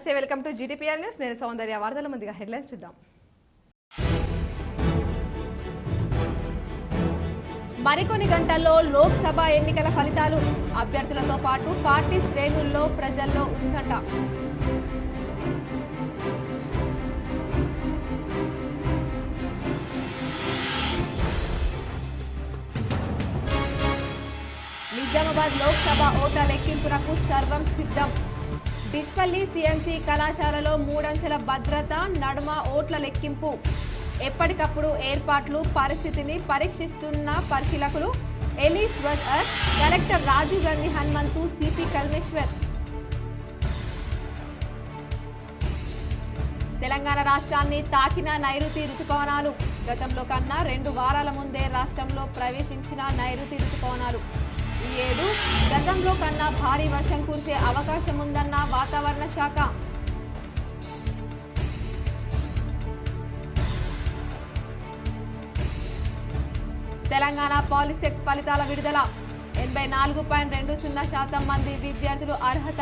నమస్తే, welcome to GTPL news. నేను సౌందర్య. వార్తల ముందుగా హెడ్లైన్స్ చూద్దాం. మరికొన్ని గంటల్లో లోక్సభ ఎన్నికల ఫలితాలు. అభ్యర్థులతో పాటు పార్టీ శ్రేణుల్లో ప్రజల్లో ఉత్కంఠ. నిజామాబాద్ లోక్సభ ఓట్ల లెక్కింపునకు సర్వం సిద్ధం. డిచ్పల్లి సిఎంసి కళాశాలలో 3 అంచెల భద్రత నడుమ ఓట్ల లెక్కింపు. ఎప్పటికప్పుడు ఏర్పాట్లు, పరిస్థితిని పరీక్షిస్తున్న పరిశీలకులు. ఎలీశ్వర్, కలెక్టర్ రాజీవ్ గాంధీ హనుమంతు, సిపి కల్మేశ్వర్. తెలంగాణ రాష్ట్రాన్ని తాకిన నైరుతి రుతుపవనాలు. గతంలో కన్నా 2 వారాల ముందే రాష్ట్రంలో ప్రవేశించిన నైరుతి రుతుపవనాలు. ఈ ఏడు గతంలో కన్నా భారీ వర్షం కురిసే అవకాశం ఉందన్న వాతావరణ శాఖ. తెలంగాణ పాలిసెట్ ఫలితాల విడుదల. 84.20% మంది విద్యార్థులు అర్హత.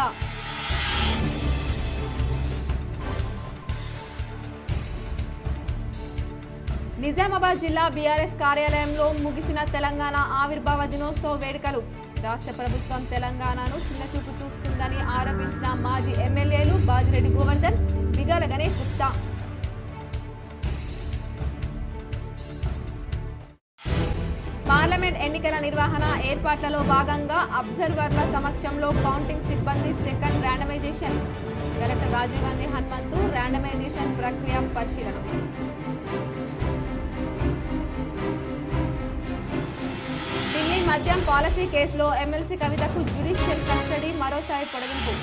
నిజామాబాద్ జిల్లా బీఆర్ఎస్ కార్యాలయంలో ముగిసిన తెలంగాణ ఆవిర్భావ దినోత్సవ వేడుకలు. రాష్ట్ర ప్రభుత్వం తెలంగాణను చిన్నచూపు చూస్తుందని ఆరోపించిన మాజీ ఎమ్మెల్యేలు బాజిరెడ్డి గోవర్ధన్, బిగాల గణేష్ గుప్తా. పార్లమెంట్ ఎన్నికల నిర్వహణ ఏర్పాట్లలో భాగంగా అబ్జర్వర్ల సమక్షంలో కౌంటింగ్ సిబ్బంది second randomization. Collector Rajiv Gandhi Hanumanthu randomization ప్రక్రియ పరిశీలన. ఢిల్లీ మద్యం పాలసీ కేసులో ఎమ్మెల్సీ కవితకు జ్యుడిషియల్ కస్టడీ మరోసారి పొడిగింపు.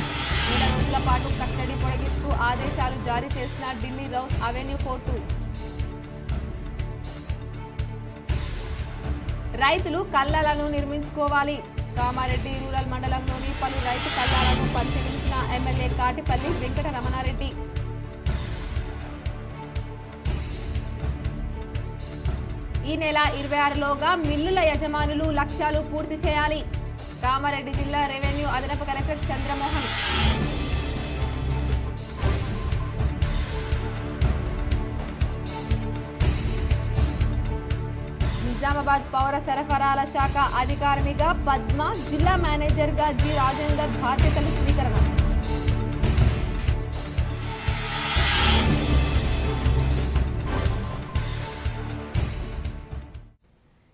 7 రోజుల పాటు కస్టడీ పొడిగిస్తూ ఆదేశాలు జారీ చేసిన ఢిల్లీ రౌస్ అవెన్యూ కోర్టు. రైతులు కల్లాలను నిర్మించుకోవాలి. కామారెడ్డి రూరల్ మండలంలోని పలు రైతు కల్లాలను పరిశీలించిన ఎమ్మెల్యే కాటిపల్లి వెంకట రమణారెడ్డి. ఈ నెల 26లోగా మిల్లుల యజమానులు లక్ష్యాలు పూర్తి చేయాలి. కామారెడ్డి జిల్లా రెవెన్యూ అదనపు కలెక్టర్ చంద్రమోహన్. నిజామాబాద్ పౌర సరఫరాల శాఖ అధికారినిగా పద్మ, జిల్లా మేనేజర్గా జి రాజేందర్ బాధ్యతలు స్వీకరణ.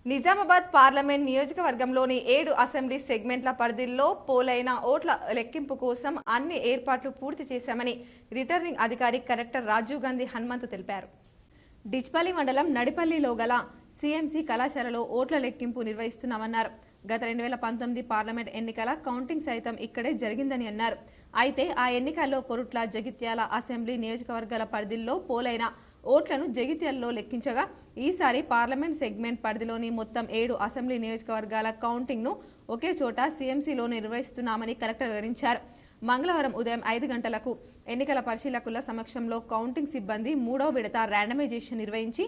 నిజామాబాద్ పార్లమెంట్ నియోజకవర్గంలోని 7 అసెంబ్లీ సెగ్మెంట్ల పరిధిలో పోలైన ఓట్ల లెక్కింపు కోసం అన్ని ఏర్పాట్లు పూర్తి చేశామని రిటర్నింగ్ అధికారి కలెక్టర్ రాజీవ్ గాంధీ హనుమంతు తెలిపారు. డిచ్పల్లి మండలం నడిపల్లిలో గల సిఎంసి కళాశాలలో ఓట్ల లెక్కింపు నిర్వహిస్తున్నామన్నారు. గత 2019 పార్లమెంట్ ఎన్నికల కౌంటింగ్ సైతం ఇక్కడే జరిగిందని అన్నారు. అయితే ఆ ఎన్నికల్లో కొరుట్ల, జగిత్యాల అసెంబ్లీ నియోజకవర్గాల పరిధిలో పోలైన ఓట్లను జగిత్యాలలో లెక్కించగా ఈసారి పార్లమెంట్ సెగ్మెంట్ పరిధిలోని మొత్తం 7 అసెంబ్లీ నియోజకవర్గాల కౌంటింగ్ను ఒకే చోట సిఎంసిలో నిర్వహిస్తున్నామని కలెక్టర్ వివరించారు. మంగళవారం ఉదయం 5 గంటలకు ఎన్నికల పరిశీలకుల సమక్షంలో కౌంటింగ్ సిబ్బంది 3వ విడత ర్యాండమైజేషన్ నిర్వహించి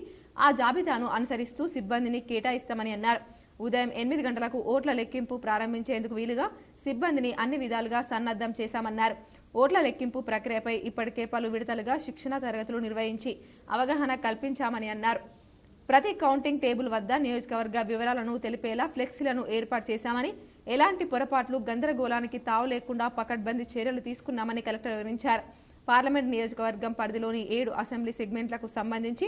ఆ జాబితాను అనుసరిస్తూ సిబ్బందిని కేటాయిస్తామని అన్నారు. ఉదయం 8 గంటలకు ఓట్ల లెక్కింపు ప్రారంభించేందుకు వీలుగా సిబ్బందిని అన్ని విధాలుగా సన్నద్ధం చేశామన్నారు. ఓట్ల లెక్కింపు ప్రక్రియపై ఇప్పటికే పలు విడతలుగా శిక్షణ తరగతులు నిర్వహించి అవగాహన కల్పించామని అన్నారు. ప్రతి కౌంటింగ్ టేబుల్ వద్ద నియోజకవర్గ వివరాలను తెలిపేలా ఫ్లెక్సీలను ఏర్పాటు చేశామని, ఎలాంటి పొరపాట్లు, గందరగోళానికి తావు లేకుండా పకడ్బందీ చర్యలు తీసుకున్నామని కలెక్టర్ వివరించారు. పార్లమెంట్ నియోజకవర్గం పరిధిలోని 7 అసెంబ్లీ సెగ్మెంట్లకు సంబంధించి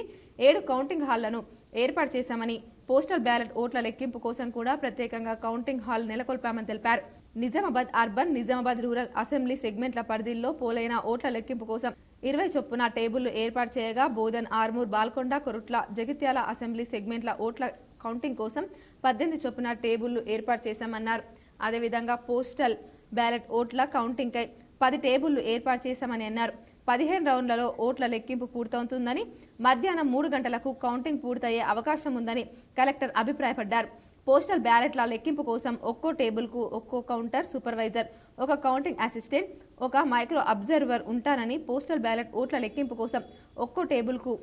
7 కౌంటింగ్ హాళ్లను ఏర్పాటు చేశామని, పోస్టల్ బ్యాలెట్ ఓట్ల లెక్కింపు కోసం కూడా ప్రత్యేకంగా కౌంటింగ్ హాల్ నెలకొల్పామని తెలిపారు. Nizamabad urban, Nizamabad rural assembly సెగ్మెంట్ల పరిధిలో పోలైన ఓట్ల లెక్కింపు కోసం 20 చొప్పున టేబుళ్లు ఏర్పాటు చేయగా బోధన్, ఆర్మూర్, బాల్కొండ, కొరుట్ల, జగిత్యాల అసెంబ్లీ సెగ్మెంట్ల ఓట్ల కౌంటింగ్ కోసం 18 చొప్పున టేబుళ్లు ఏర్పాటు చేశామన్నారు. అదేవిధంగా పోస్టల్ బ్యాలెట్ ఓట్ల కౌంటింగ్కై 10 టేబుళ్లు ఏర్పాటు చేశామని అన్నారు. 15 రౌండ్లలో ఓట్ల లెక్కింపు పూర్తవుతుందని, మధ్యాహ్నం 3 గంటలకు కౌంటింగ్ పూర్తయ్యే అవకాశం ఉందని కలెక్టర్ అభిప్రాయపడ్డారు. పోస్టల్ బ్యాలెట్ల లెక్కింపు కోసం ఒక్కో టేబుల్కు ఒక్కో కౌంటర్ సూపర్వైజర్, ఒక కౌంటింగ్ అసిస్టెంట్, ఒక మైక్రో అబ్జర్వర్ ఉంటారని, పోస్టల్ బ్యాలెట్ ఓట్ల లెక్కింపు కోసం ఒక్కో టేబుల్కు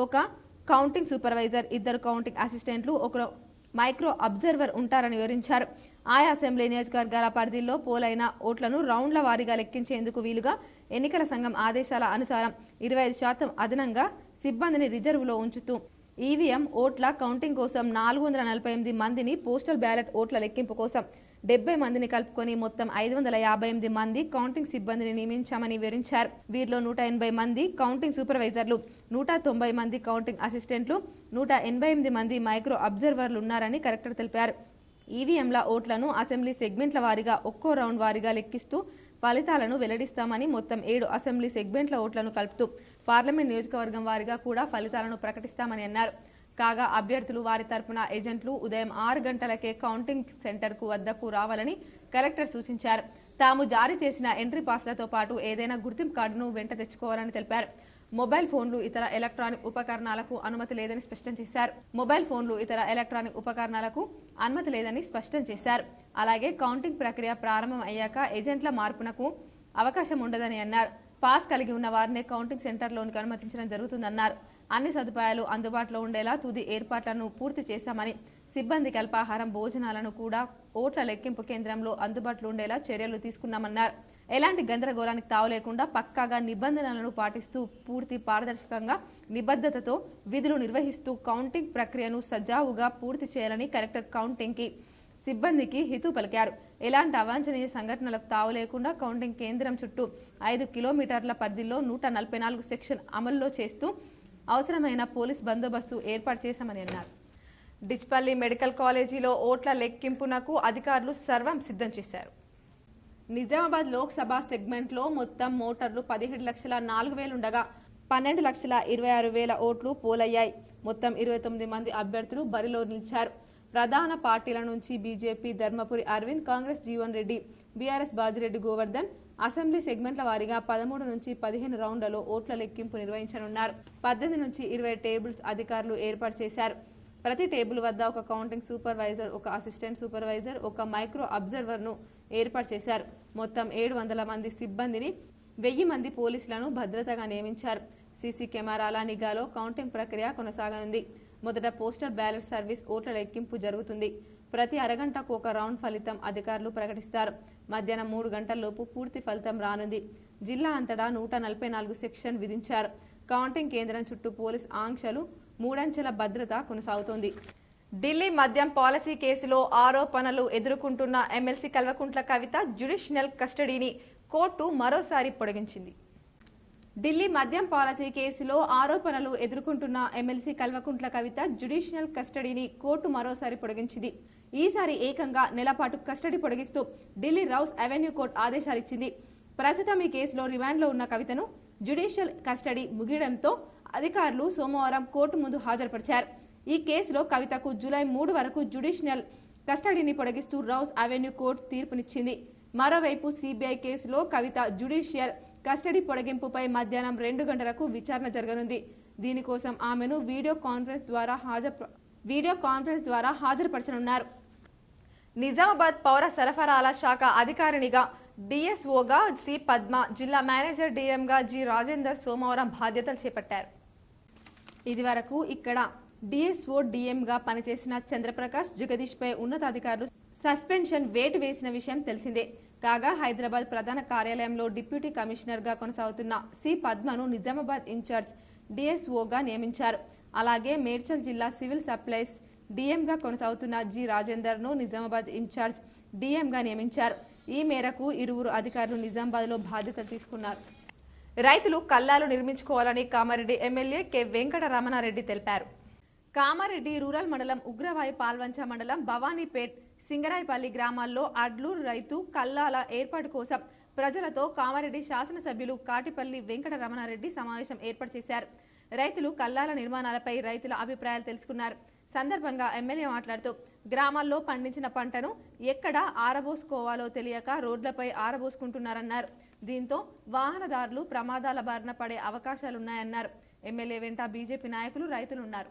ఒక కౌంటింగ్ సూపర్వైజర్, 2 కౌంటింగ్ అసిస్టెంట్లు, మైక్రో అబ్జర్వర్ ఉంటారని వివరించారు. ఆయా అసెంబ్లీ నియోజకవర్గాల పరిధిలో పోలైన ఓట్లను రౌండ్ల వారీగా లెక్కించేందుకు వీలుగా ఎన్నికల సంఘం ఆదేశాల అనుసారం 25% అదనంగా సిబ్బందిని రిజర్వులో ఉంచుతూ ఈవీఎం ఓట్ల కౌంటింగ్ కోసం 448 మందిని, పోస్టల్ బ్యాలెట్ ఓట్ల లెక్కింపు కోసం 70 మందిని కలుపుకొని మొత్తం 558 మంది కౌంటింగ్ సిబ్బందిని నియమించామని వివరించారు. వీరిలో 180 మంది కౌంటింగ్ సూపర్వైజర్లు, 190 మంది కౌంటింగ్ అసిస్టెంట్లు, 188 మంది మైక్రో అబ్జర్వర్లు ఉన్నారని కలెక్టర్ తెలిపారు. ఈవీఎంల ఓట్లను అసెంబ్లీ సెగ్మెంట్ల వారీగా ఒక్కో రౌండ్ వారీగా లెక్కిస్తూ ఫలితాలను వెల్లడిస్తామని, మొత్తం 7 అసెంబ్లీ సెగ్మెంట్ల ఓట్లను కలుపుతూ పార్లమెంట్ నియోజకవర్గం వారీగా కూడా ఫలితాలను ప్రకటిస్తామని అన్నారు. కాగా అభ్యర్థులు వారి తరపున ఏజెంట్లు ఉదయం 6 గంటలకే కౌంటింగ్ సెంటర్కు వద్దకు రావాలని కలెక్టర్ సూచించారు. తాము జారీ చేసిన ఎంట్రీ పాస్లతో పాటు ఏదైనా గుర్తింపు కార్డును వెంట తెచ్చుకోవాలని తెలిపారు. మొబైల్ ఫోన్లు, ఇతర ఎలక్ట్రానిక్ ఉపకరణాలకు అనుమతి లేదని స్పష్టం చేశారు. అలాగే కౌంటింగ్ ప్రక్రియ ప్రారంభం అయ్యాక ఏజెంట్ల మార్పునకు అవకాశం ఉండదని అన్నారు. పాస్ కలిగి ఉన్న వారినే కౌంటింగ్ సెంటర్లోనికి అనుమతించడం జరుగుతుందన్నారు. అన్ని సదుపాయాలు అందుబాటులో ఉండేలా తుది ఏర్పాట్లను పూర్తి చేశామని, సిబ్బందికి అల్పాహారం, భోజనాలను కూడా ఓట్ల లెక్కింపు కేంద్రంలో అందుబాటులో ఉండేలా చర్యలు తీసుకున్నామన్నారు. ఎలాంటి గందరగోళానికి తావు లేకుండా పక్కాగా నిబంధనలను పాటిస్తూ పూర్తి పారదర్శకంగా నిబద్ధతతో విధులు నిర్వహిస్తూ కౌంటింగ్ ప్రక్రియను సజావుగా పూర్తి చేయాలని కలెక్టర్ కౌంటింగ్కి సిబ్బందికి హితవు పలికారు. ఎలాంటి అవాంఛనీయ సంఘటనలకు తావు లేకుండా కౌంటింగ్ కేంద్రం చుట్టూ 5 కిలోమీటర్ల పరిధిలో 144 సెక్షన్ అమల్లో చేస్తూ అవసరమైన పోలీస్ బందోబస్తు ఏర్పాటు చేశామని అన్నారు. డిచ్పల్లి మెడికల్ కాలేజీలో ఓట్ల లెక్కింపునకు అధికారులు సర్వం సిద్ధం చేశారు. నిజామాబాద్ లోక్సభ సెగ్మెంట్లో మొత్తం ఓటర్లు 17,04,000 ఉండగా 12,26,000 ఓట్లు పోలయ్యాయి. మొత్తం 29 మంది అభ్యర్థులు బరిలో నిలిచారు. ప్రధాన పార్టీల నుంచి BJP Dharmapuri Arvind, Congress Jeevan Reddy, BRS Bajireddy Govardhan assembly సెగ్మెంట్ల వారీగా 13 నుంచి 15 రౌండ్లలో ఓట్ల లెక్కింపు నిర్వహించనున్నారు. 18 నుంచి 20 టేబుల్స్ అధికారులు ఏర్పాటు చేశారు. ప్రతి టేబుల్ వద్ద ఒక కౌంటింగ్ సూపర్వైజర్, ఒక అసిస్టెంట్ సూపర్వైజర్, ఒక మైక్రో అబ్జర్వర్ను ఏర్పాటు చేశారు. మొత్తం 700 మంది సిబ్బందిని, 1000 మంది పోలీసులను భద్రతగా నియమించారు. సీసీ కెమెరాల నిఘాలో కౌంటింగ్ ప్రక్రియ కొనసాగనుంది. మొదట పోస్టల్ బ్యాలెట్ సర్వీస్ ఓట్ల లెక్కింపు జరుగుతుంది. ప్రతి అరగంటకు ఒక రౌండ్ ఫలితం అధికారులు ప్రకటిస్తారు. మధ్యాహ్నం 3 గంటలలోపు పూర్తి ఫలితం రానుంది. జిల్లా అంతటా 144 సెక్షన్ విధించారు. కౌంటింగ్ కేంద్రం చుట్టూ పోలీస్ ఆంక్షలు, 3 అంచెల భద్రత కొనసాగుతోంది. ఢిల్లీ మద్యం పాలసీ కేసులో ఆరోపణలు ఎదుర్కొంటున్న ఎమ్మెల్సీ కల్వకుంట్ల కవిత జ్యుడిషియల్ కస్టడీని కోర్టు మరోసారి పొడిగించింది. ఢిల్లీ మద్యం పాలసీ కేసులో ఆరోపణలు ఎదుర్కొంటున్న ఎమ్మెల్సీ కల్వకుంట్ల కవిత జ్యుడిషియల్ కస్టడీని కోర్టు మరోసారి పొడిగించింది. ఈసారి ఏకంగా నెలపాటు కస్టడీ పొడిగిస్తూ ఢిల్లీ రౌస్ అవెన్యూ కోర్టు ఆదేశాలిచ్చింది. ప్రస్తుతం ఈ కేసులో రిమాండ్లో ఉన్న కవితను జ్యుడిషియల్ కస్టడీ ముగియడంతో అధికారులు సోమవారం కోర్టు ముందు హాజరుపరిచారు. ఈ కేసులో కవితకు జూలై 3 వరకు జ్యుడిషియల్ కస్టడీని పొడిగిస్తూ రౌస్ అవెన్యూ కోర్టు తీర్పునిచ్చింది. మరోవైపు సిబిఐ కేసులో కవిత జ్యుడిషియల్ కస్టడీ పొడిగింపుపై మధ్యాహ్నం 2 గంటలకు విచారణ జరగనుంది. దీనికోసం ఆమెను వీడియో కాన్ఫరెన్స్ ద్వారా హాజరుపరచనున్నారు. నిజామాబాద్ పౌర సరఫరాల శాఖ అధికారినిగా డిఎస్ఓగా సి పద్మ, జిల్లా మేనేజర్ డిఎంగా జి రాజేందర్ సోమవారం బాధ్యతలు చేపట్టారు. ఇదివరకు ఇక్కడ డిఎస్ఓ డిఎంగా పనిచేసిన చంద్రప్రకాష్, జగదీష్ పై ఉన్నతాధికారులు సస్పెన్షన్ వేటు వేసిన విషయం తెలిసిందే. కాగా హైదరాబాద్ ప్రధాన కార్యాలయంలో డిప్యూటీ కమిషనర్గా కొనసాగుతున్న సి పద్మను నిజామాబాద్ ఇన్ఛార్జ్ డిఎస్ఓగా నియమించారు. అలాగే మేడ్చల్ జిల్లా సివిల్ సప్లైస్ డిఎంగా కొనసాగుతున్న జి రాజేందర్ను నిజామాబాద్ ఇన్ఛార్జ్ డిఎంగా నియమించారు. ఈ మేరకు ఇరువురు అధికారులు నిజామాబాద్లో బాధ్యతలు తీసుకున్నారు. రైతులు కల్లాలు నిర్మించుకోవాలని కామారెడ్డి ఎమ్మెల్యే కె వెంకటరమణారెడ్డి తెలిపారు. కామారెడ్డి రూరల్ మండలం, ఉగ్రవాయి పాల్వంచ మండలం, భవానీపేట్, సింగరాయపల్లి గ్రామాల్లో అడ్లు రైతు కల్లాల ఏర్పాటు కోసం ప్రజలతో కామారెడ్డి శాసనసభ్యులు కాటిపల్లి వెంకటరమణారెడ్డి సమావేశం ఏర్పాటు చేశారు. రైతులు కల్లాల నిర్మాణాలపై రైతుల అభిప్రాయాలు తెలుసుకున్నారు. సందర్భంగా ఎమ్మెల్యే మాట్లాడుతూ గ్రామాల్లో పండించిన పంటను ఎక్కడ ఆరబోసుకోవాలో తెలియక రోడ్లపై ఆరబోసుకుంటున్నారన్నారు. దీంతో వాహనదారులు ప్రమాదాల బారిన పడే అవకాశాలున్నాయన్నారు. ఎమ్మెల్యే వెంట బీజేపీ నాయకులు, రైతులున్నారు.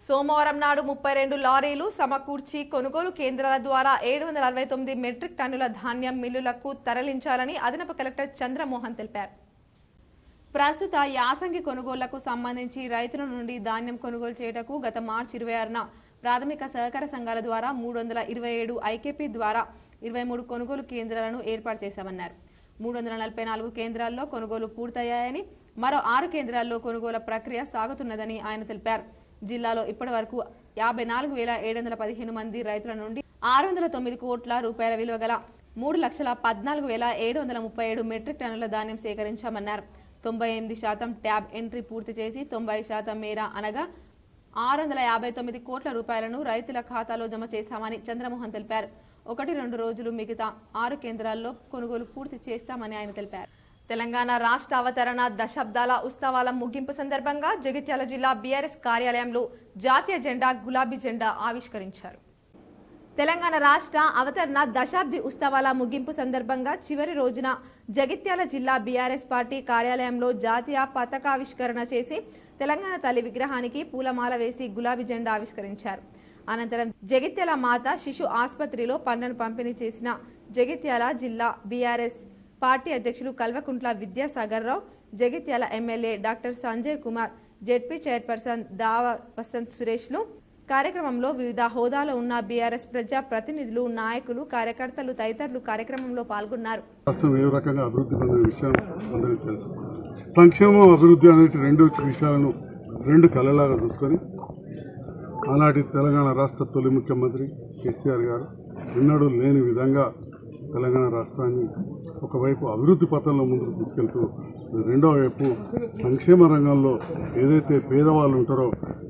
సోమవారం నాడు 32 లారీలు సమకూర్చి కొనుగోలు కేంద్రాల ద్వారా 769 మెట్రిక్ టన్నుల ధాన్యం మిల్లులకు తరలించాలని అదనపు కలెక్టర్ చంద్రమోహన్ తెలిపారు. ప్రస్తుత యాసంగి కొనుగోళ్లకు సంబంధించి రైతుల నుండి ధాన్యం కొనుగోలు చేయటకు గత మార్చి 26న ప్రాథమిక సహకార సంఘాల ద్వారా 327, ఐకేపీ ద్వారా 23 కొనుగోలు కేంద్రాలను ఏర్పాటు చేశామన్నారు. 344 కేంద్రాల్లో కొనుగోలు పూర్తయ్యాయని, మరో 6 కేంద్రాల్లో కొనుగోలు ప్రక్రియ సాగుతున్నదని ఆయన తెలిపారు. జిల్లాలో ఇప్పటి వరకు 54,715 మంది రైతుల నుండి 609 కోట్ల రూపాయల విలువ గల 3,14,737 మెట్రిక్ టన్నుల ధాన్యం సేకరించామన్నారు. 98% ట్యాబ్ ఎంట్రీ పూర్తి చేసి 90% మేర అనగా 659 కోట్ల రూపాయలను రైతుల ఖాతాలో జమ చేశామని చంద్రమోహన్ తెలిపారు. 1-2 రోజులు మిగతా 6 కేంద్రాల్లో కొనుగోలు పూర్తి చేస్తామని ఆయన తెలిపారు. తెలంగాణ రాష్ట్ర అవతరణ దశాబ్దాల ఉత్సవాల ముగింపు సందర్భంగా జగిత్యాల జిల్లా బీఆర్ఎస్ కార్యాలయంలో జాతీయ జెండా, గులాబీ జెండా ఆవిష్కరించారు. తెలంగాణ రాష్ట్ర అవతరణ దశాబ్ది ఉత్సవాల ముగింపు సందర్భంగా చివరి రోజున జగిత్యాల జిల్లా బీఆర్ఎస్ పార్టీ కార్యాలయంలో జాతీయ పతాకావిష్కరణ చేసి తెలంగాణ తల్లి విగ్రహానికి పూలమాల వేసి గులాబీ జెండా ఆవిష్కరించారు. అనంతరం జగిత్యాల మాతా శిశు ఆసుపత్రిలో పండ్లను పంపిణీ చేసిన జగిత్యాల జిల్లా బీఆర్ఎస్ పార్టీ అధ్యక్షులు Kalvakuntla Vidyasagar Rao, Jagtial MLA doctor Sanjay Kumar, ZP chairperson Dava Vasanth సురేష్లు, కార్యక్రమంలో వివిధ హోదాలో ఉన్న బీఆర్ఎస్ ప్రజా ప్రతినిధులు, నాయకులు, కార్యకర్తలు తదితరులు కార్యక్రమంలో పాల్గొన్నారు. రాష్ట్రం ఏ రకంగా అభివృద్ధి పొందిన విషయం అందరికీ తెలుసు. సంక్షేమం, అభివృద్ధి అనేటి రెండు విషయాలను రెండు కళ్ళలాగా చూసుకొని ఆనాటి తెలంగాణ రాష్ట్ర తొలి ముఖ్యమంత్రి కేసీఆర్ గారు ఎన్నడూ లేని విధంగా తెలంగాణ రాష్ట్రాన్ని ఒకవైపు అభివృద్ధి పథంలో ముందుకు తీసుకెళ్తూ రెండో వైపు సంక్షేమ రంగంలో ఏదైతే పేదవాళ్ళు ఉంటారో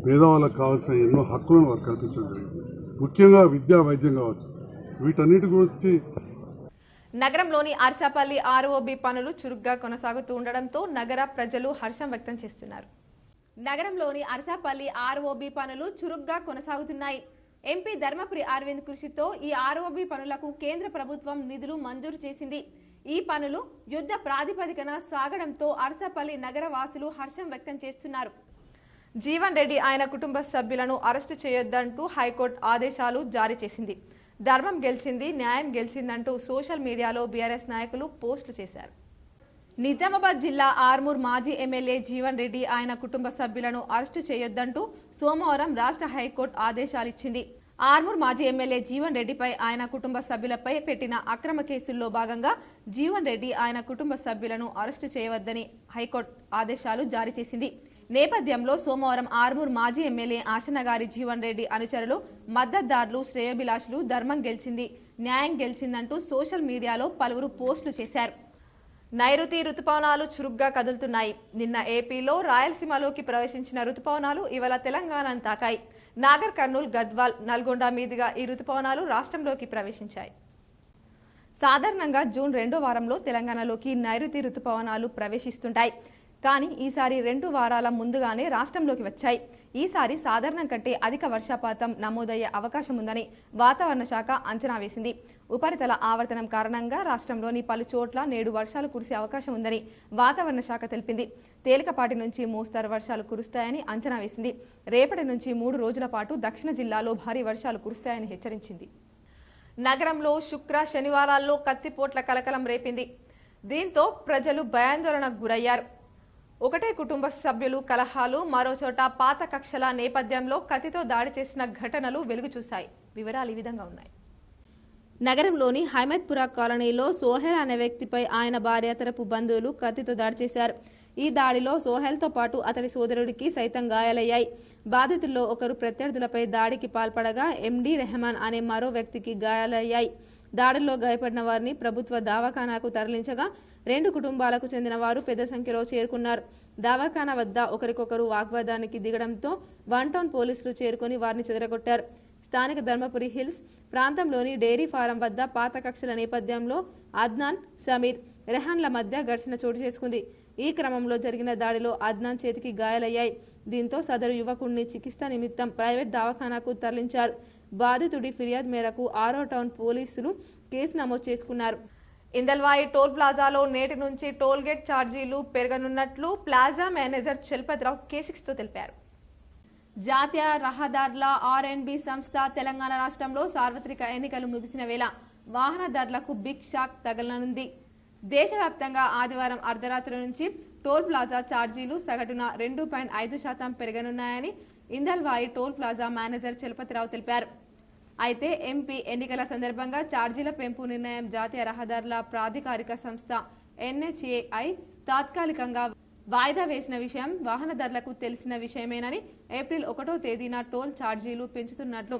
పేదవాళ్ళకు కావాల్సిన ఎన్నో హక్కులను వారు కల్పించడం జరిగింది. ముఖ్యంగా విద్యా, వైద్యం కావచ్చు. వీటన్నిటి గురించి నగరంలోని అర్సాపల్లి ఆర్ఓబి పనులు చురుగ్గా కొనసాగుతూ ఉండడంతో నగర ప్రజలు హర్షం వ్యక్తం చేస్తున్నారు. నగరంలోని అర్సాపల్లి ఆర్ఓబి పనులు చురుగ్గా కొనసాగుతున్నాయి. ఎంపీ ధర్మపురి అరవింద్ కృషితో ఈ ఆర్ఓబి పనులకు కేంద్ర ప్రభుత్వం నిధులు మంజూరు చేసింది. ఈ పనులు యుద్ధ ప్రాతిపదికన సాగడంతో అర్సాపల్లి నగర వాసులు హర్షం వ్యక్తం చేస్తున్నారు. జీవన్ రెడ్డి ఆయన కుటుంబ సభ్యులను అరెస్టు చేయొద్దంటూ హైకోర్టు ఆదేశాలు జారీ చేసింది. ధర్మం గెలిచింది, న్యాయం గెలిచిందంటూ సోషల్ మీడియాలో బీఆర్ఎస్ నాయకులు పోస్టులు చేశారు. నిజామాబాద్ జిల్లా ఆర్మూర్ మాజీ ఎమ్మెల్యే జీవన్ రెడ్డి ఆయన కుటుంబ సభ్యులను అరెస్టు చేయొద్దంటూ సోమవారం రాష్ట్ర హైకోర్టు ఆదేశాలిచ్చింది. ఆర్మూర్ మాజీ ఎమ్మెల్యే జీవన్ రెడ్డిపై ఆయన కుటుంబ సభ్యులపై పెట్టిన అక్రమ కేసుల్లో భాగంగా జీవన్ రెడ్డి ఆయన కుటుంబ సభ్యులను అరెస్టు చేయవద్దని హైకోర్టు ఆదేశాలు జారీ చేసింది. నేపథ్యంలో సోమవారం ఆర్మూర్ మాజీ ఎమ్మెల్యే ఆశనగారి జీవన్ రెడ్డి అనుచరులు, మద్దతుదారులు, శ్రేయోభిలాషులు ధర్మం గెలిచింది, న్యాయం గెలిచిందంటూ సోషల్ మీడియాలో పలువురు పోస్టులు చేశారు. నైరుతి రుతుపవనాలు చురుగ్గా కదులుతున్నాయి. నిన్న ఏపీలో రాయలసీమలోకి ప్రవేశించిన రుతుపవనాలు ఇవాళ తెలంగాణను తాకాయి. నాగర్ కర్నూల్, గద్వాల్, నల్గొండ మీదుగా ఈ రుతుపవనాలు రాష్ట్రంలోకి ప్రవేశించాయి. సాధారణంగా జూన్ 2వ వారంలో తెలంగాణలోకి నైరుతి రుతుపవనాలు ప్రవేశిస్తుంటాయి. కానీ ఈసారి 2 వారాల ముందుగానే రాష్ట్రంలోకి వచ్చాయి. ఈసారి సాధారణం కంటే అధిక వర్షపాతం నమోదయ్యే అవకాశం ఉందని వాతావరణ శాఖ అంచనా వేసింది. ఉపరితల ఆవర్తనం కారణంగా రాష్ట్రంలోని పలు చోట్ల నేడు వర్షాలు కురిసే అవకాశం ఉందని వాతావరణ శాఖ తెలిపింది. తేలికపాటి నుంచి మోస్తరు వర్షాలు కురుస్తాయని అంచనా వేసింది. రేపటి నుంచి 3 రోజుల పాటు దక్షిణ జిల్లాలో భారీ వర్షాలు కురుస్తాయని హెచ్చరించింది. నగరంలో శుక్ర, శనివారాల్లో కత్తిపోట్ల కలకలం రేపింది. దీంతో ప్రజలు భయాందోళనకు గురయ్యారు. ఒకటే కుటుంబ సభ్యులు కలహాలు, మరోచోట పాత కక్షల నేపథ్యంలో కత్తితో దాడి చేసిన ఘటనలు వెలుగు చూశాయి. వివరాలు ఈ విధంగా ఉన్నాయి. నగరంలోని హైమత్పురా కాలనీలో సోహెల్ అనే వ్యక్తిపై ఆయన భార్య తరపు బంధువులు కత్తితో దాడి చేశారు. ఈ దాడిలో సోహెల్తో పాటు అతడి సోదరుడికి సైతం గాయాలయ్యాయి. బాధితుల్లో ఒకరు ప్రత్యర్థులపై దాడికి పాల్పడగా ఎండి రెహమాన్ అనే మరో వ్యక్తికి గాయాలయ్యాయి. దాడుల్లో గాయపడిన వారిని ప్రభుత్వ దవాఖానాకు తరలించగా 2 కుటుంబాలకు చెందిన వారు పెద్ద సంఖ్యలో చేరుకున్నారు. దవాఖానా వద్ద ఒకరికొకరు వాగ్వాదానికి దిగడంతో 1 టౌన్ పోలీసులు చేరుకొని వారిని చెదరగొట్టారు. స్థానిక ధర్మపురి హిల్స్ ప్రాంతంలోని డైరీ ఫారం వద్ద పాత కక్షల నేపథ్యంలో అద్నాన్, సమీర్, రెహాన్ల మధ్య ఘర్షణ చోటు చేసుకుంది. ఈ క్రమంలో జరిగిన దాడిలో అద్నాన్ చేతికి గాయాలయ్యాయి. దీంతో సదరు యువకుడిని చికిత్స నిమిత్తం ప్రైవేట్ దవాఖానాకు తరలించారు. బాధితుడి ఫిర్యాదు మేరకు 6వ టౌన్ పోలీసులు కేసు నమోదు చేసుకున్నారు. ఇందల్వాయి టోల్ ప్లాజాలో నేటి నుంచి టోల్ గేట్ ఛార్జీలు పెరగనున్నట్లు ప్లాజా మేనేజర్ చలపతిరావు K6తో తెలిపారు. జాతీయ రహదారుల R&B సంస్థ తెలంగాణ రాష్ట్రంలో సార్వత్రిక ఎన్నికలు ముగిసిన వేళ వాహనదారులకు బిగ్ షాక్ తగలనుంది. దేశవ్యాప్తంగా ఆదివారం అర్ధరాత్రి నుంచి టోల్ ప్లాజా ఛార్జీలు సగటున 2.5% పెరగనున్నాయని Indalwai toll plaza manager Chalapathirao తెలిపారు. అయితే ఎంపీ ఎన్నికల సందర్భంగా ఛార్జీల పెంపు నిర్ణయం జాతీయ రహదారుల ప్రాధికారిక సంస్థ NHAI తాత్కాలికంగా వాయిదా వేసిన విషయం వాహనదారులకు తెలిసిన విషయమేనని ఏప్రిల్ 1వ తేదీన టోల్ ఛార్జీలు పెంచుతున్నట్లు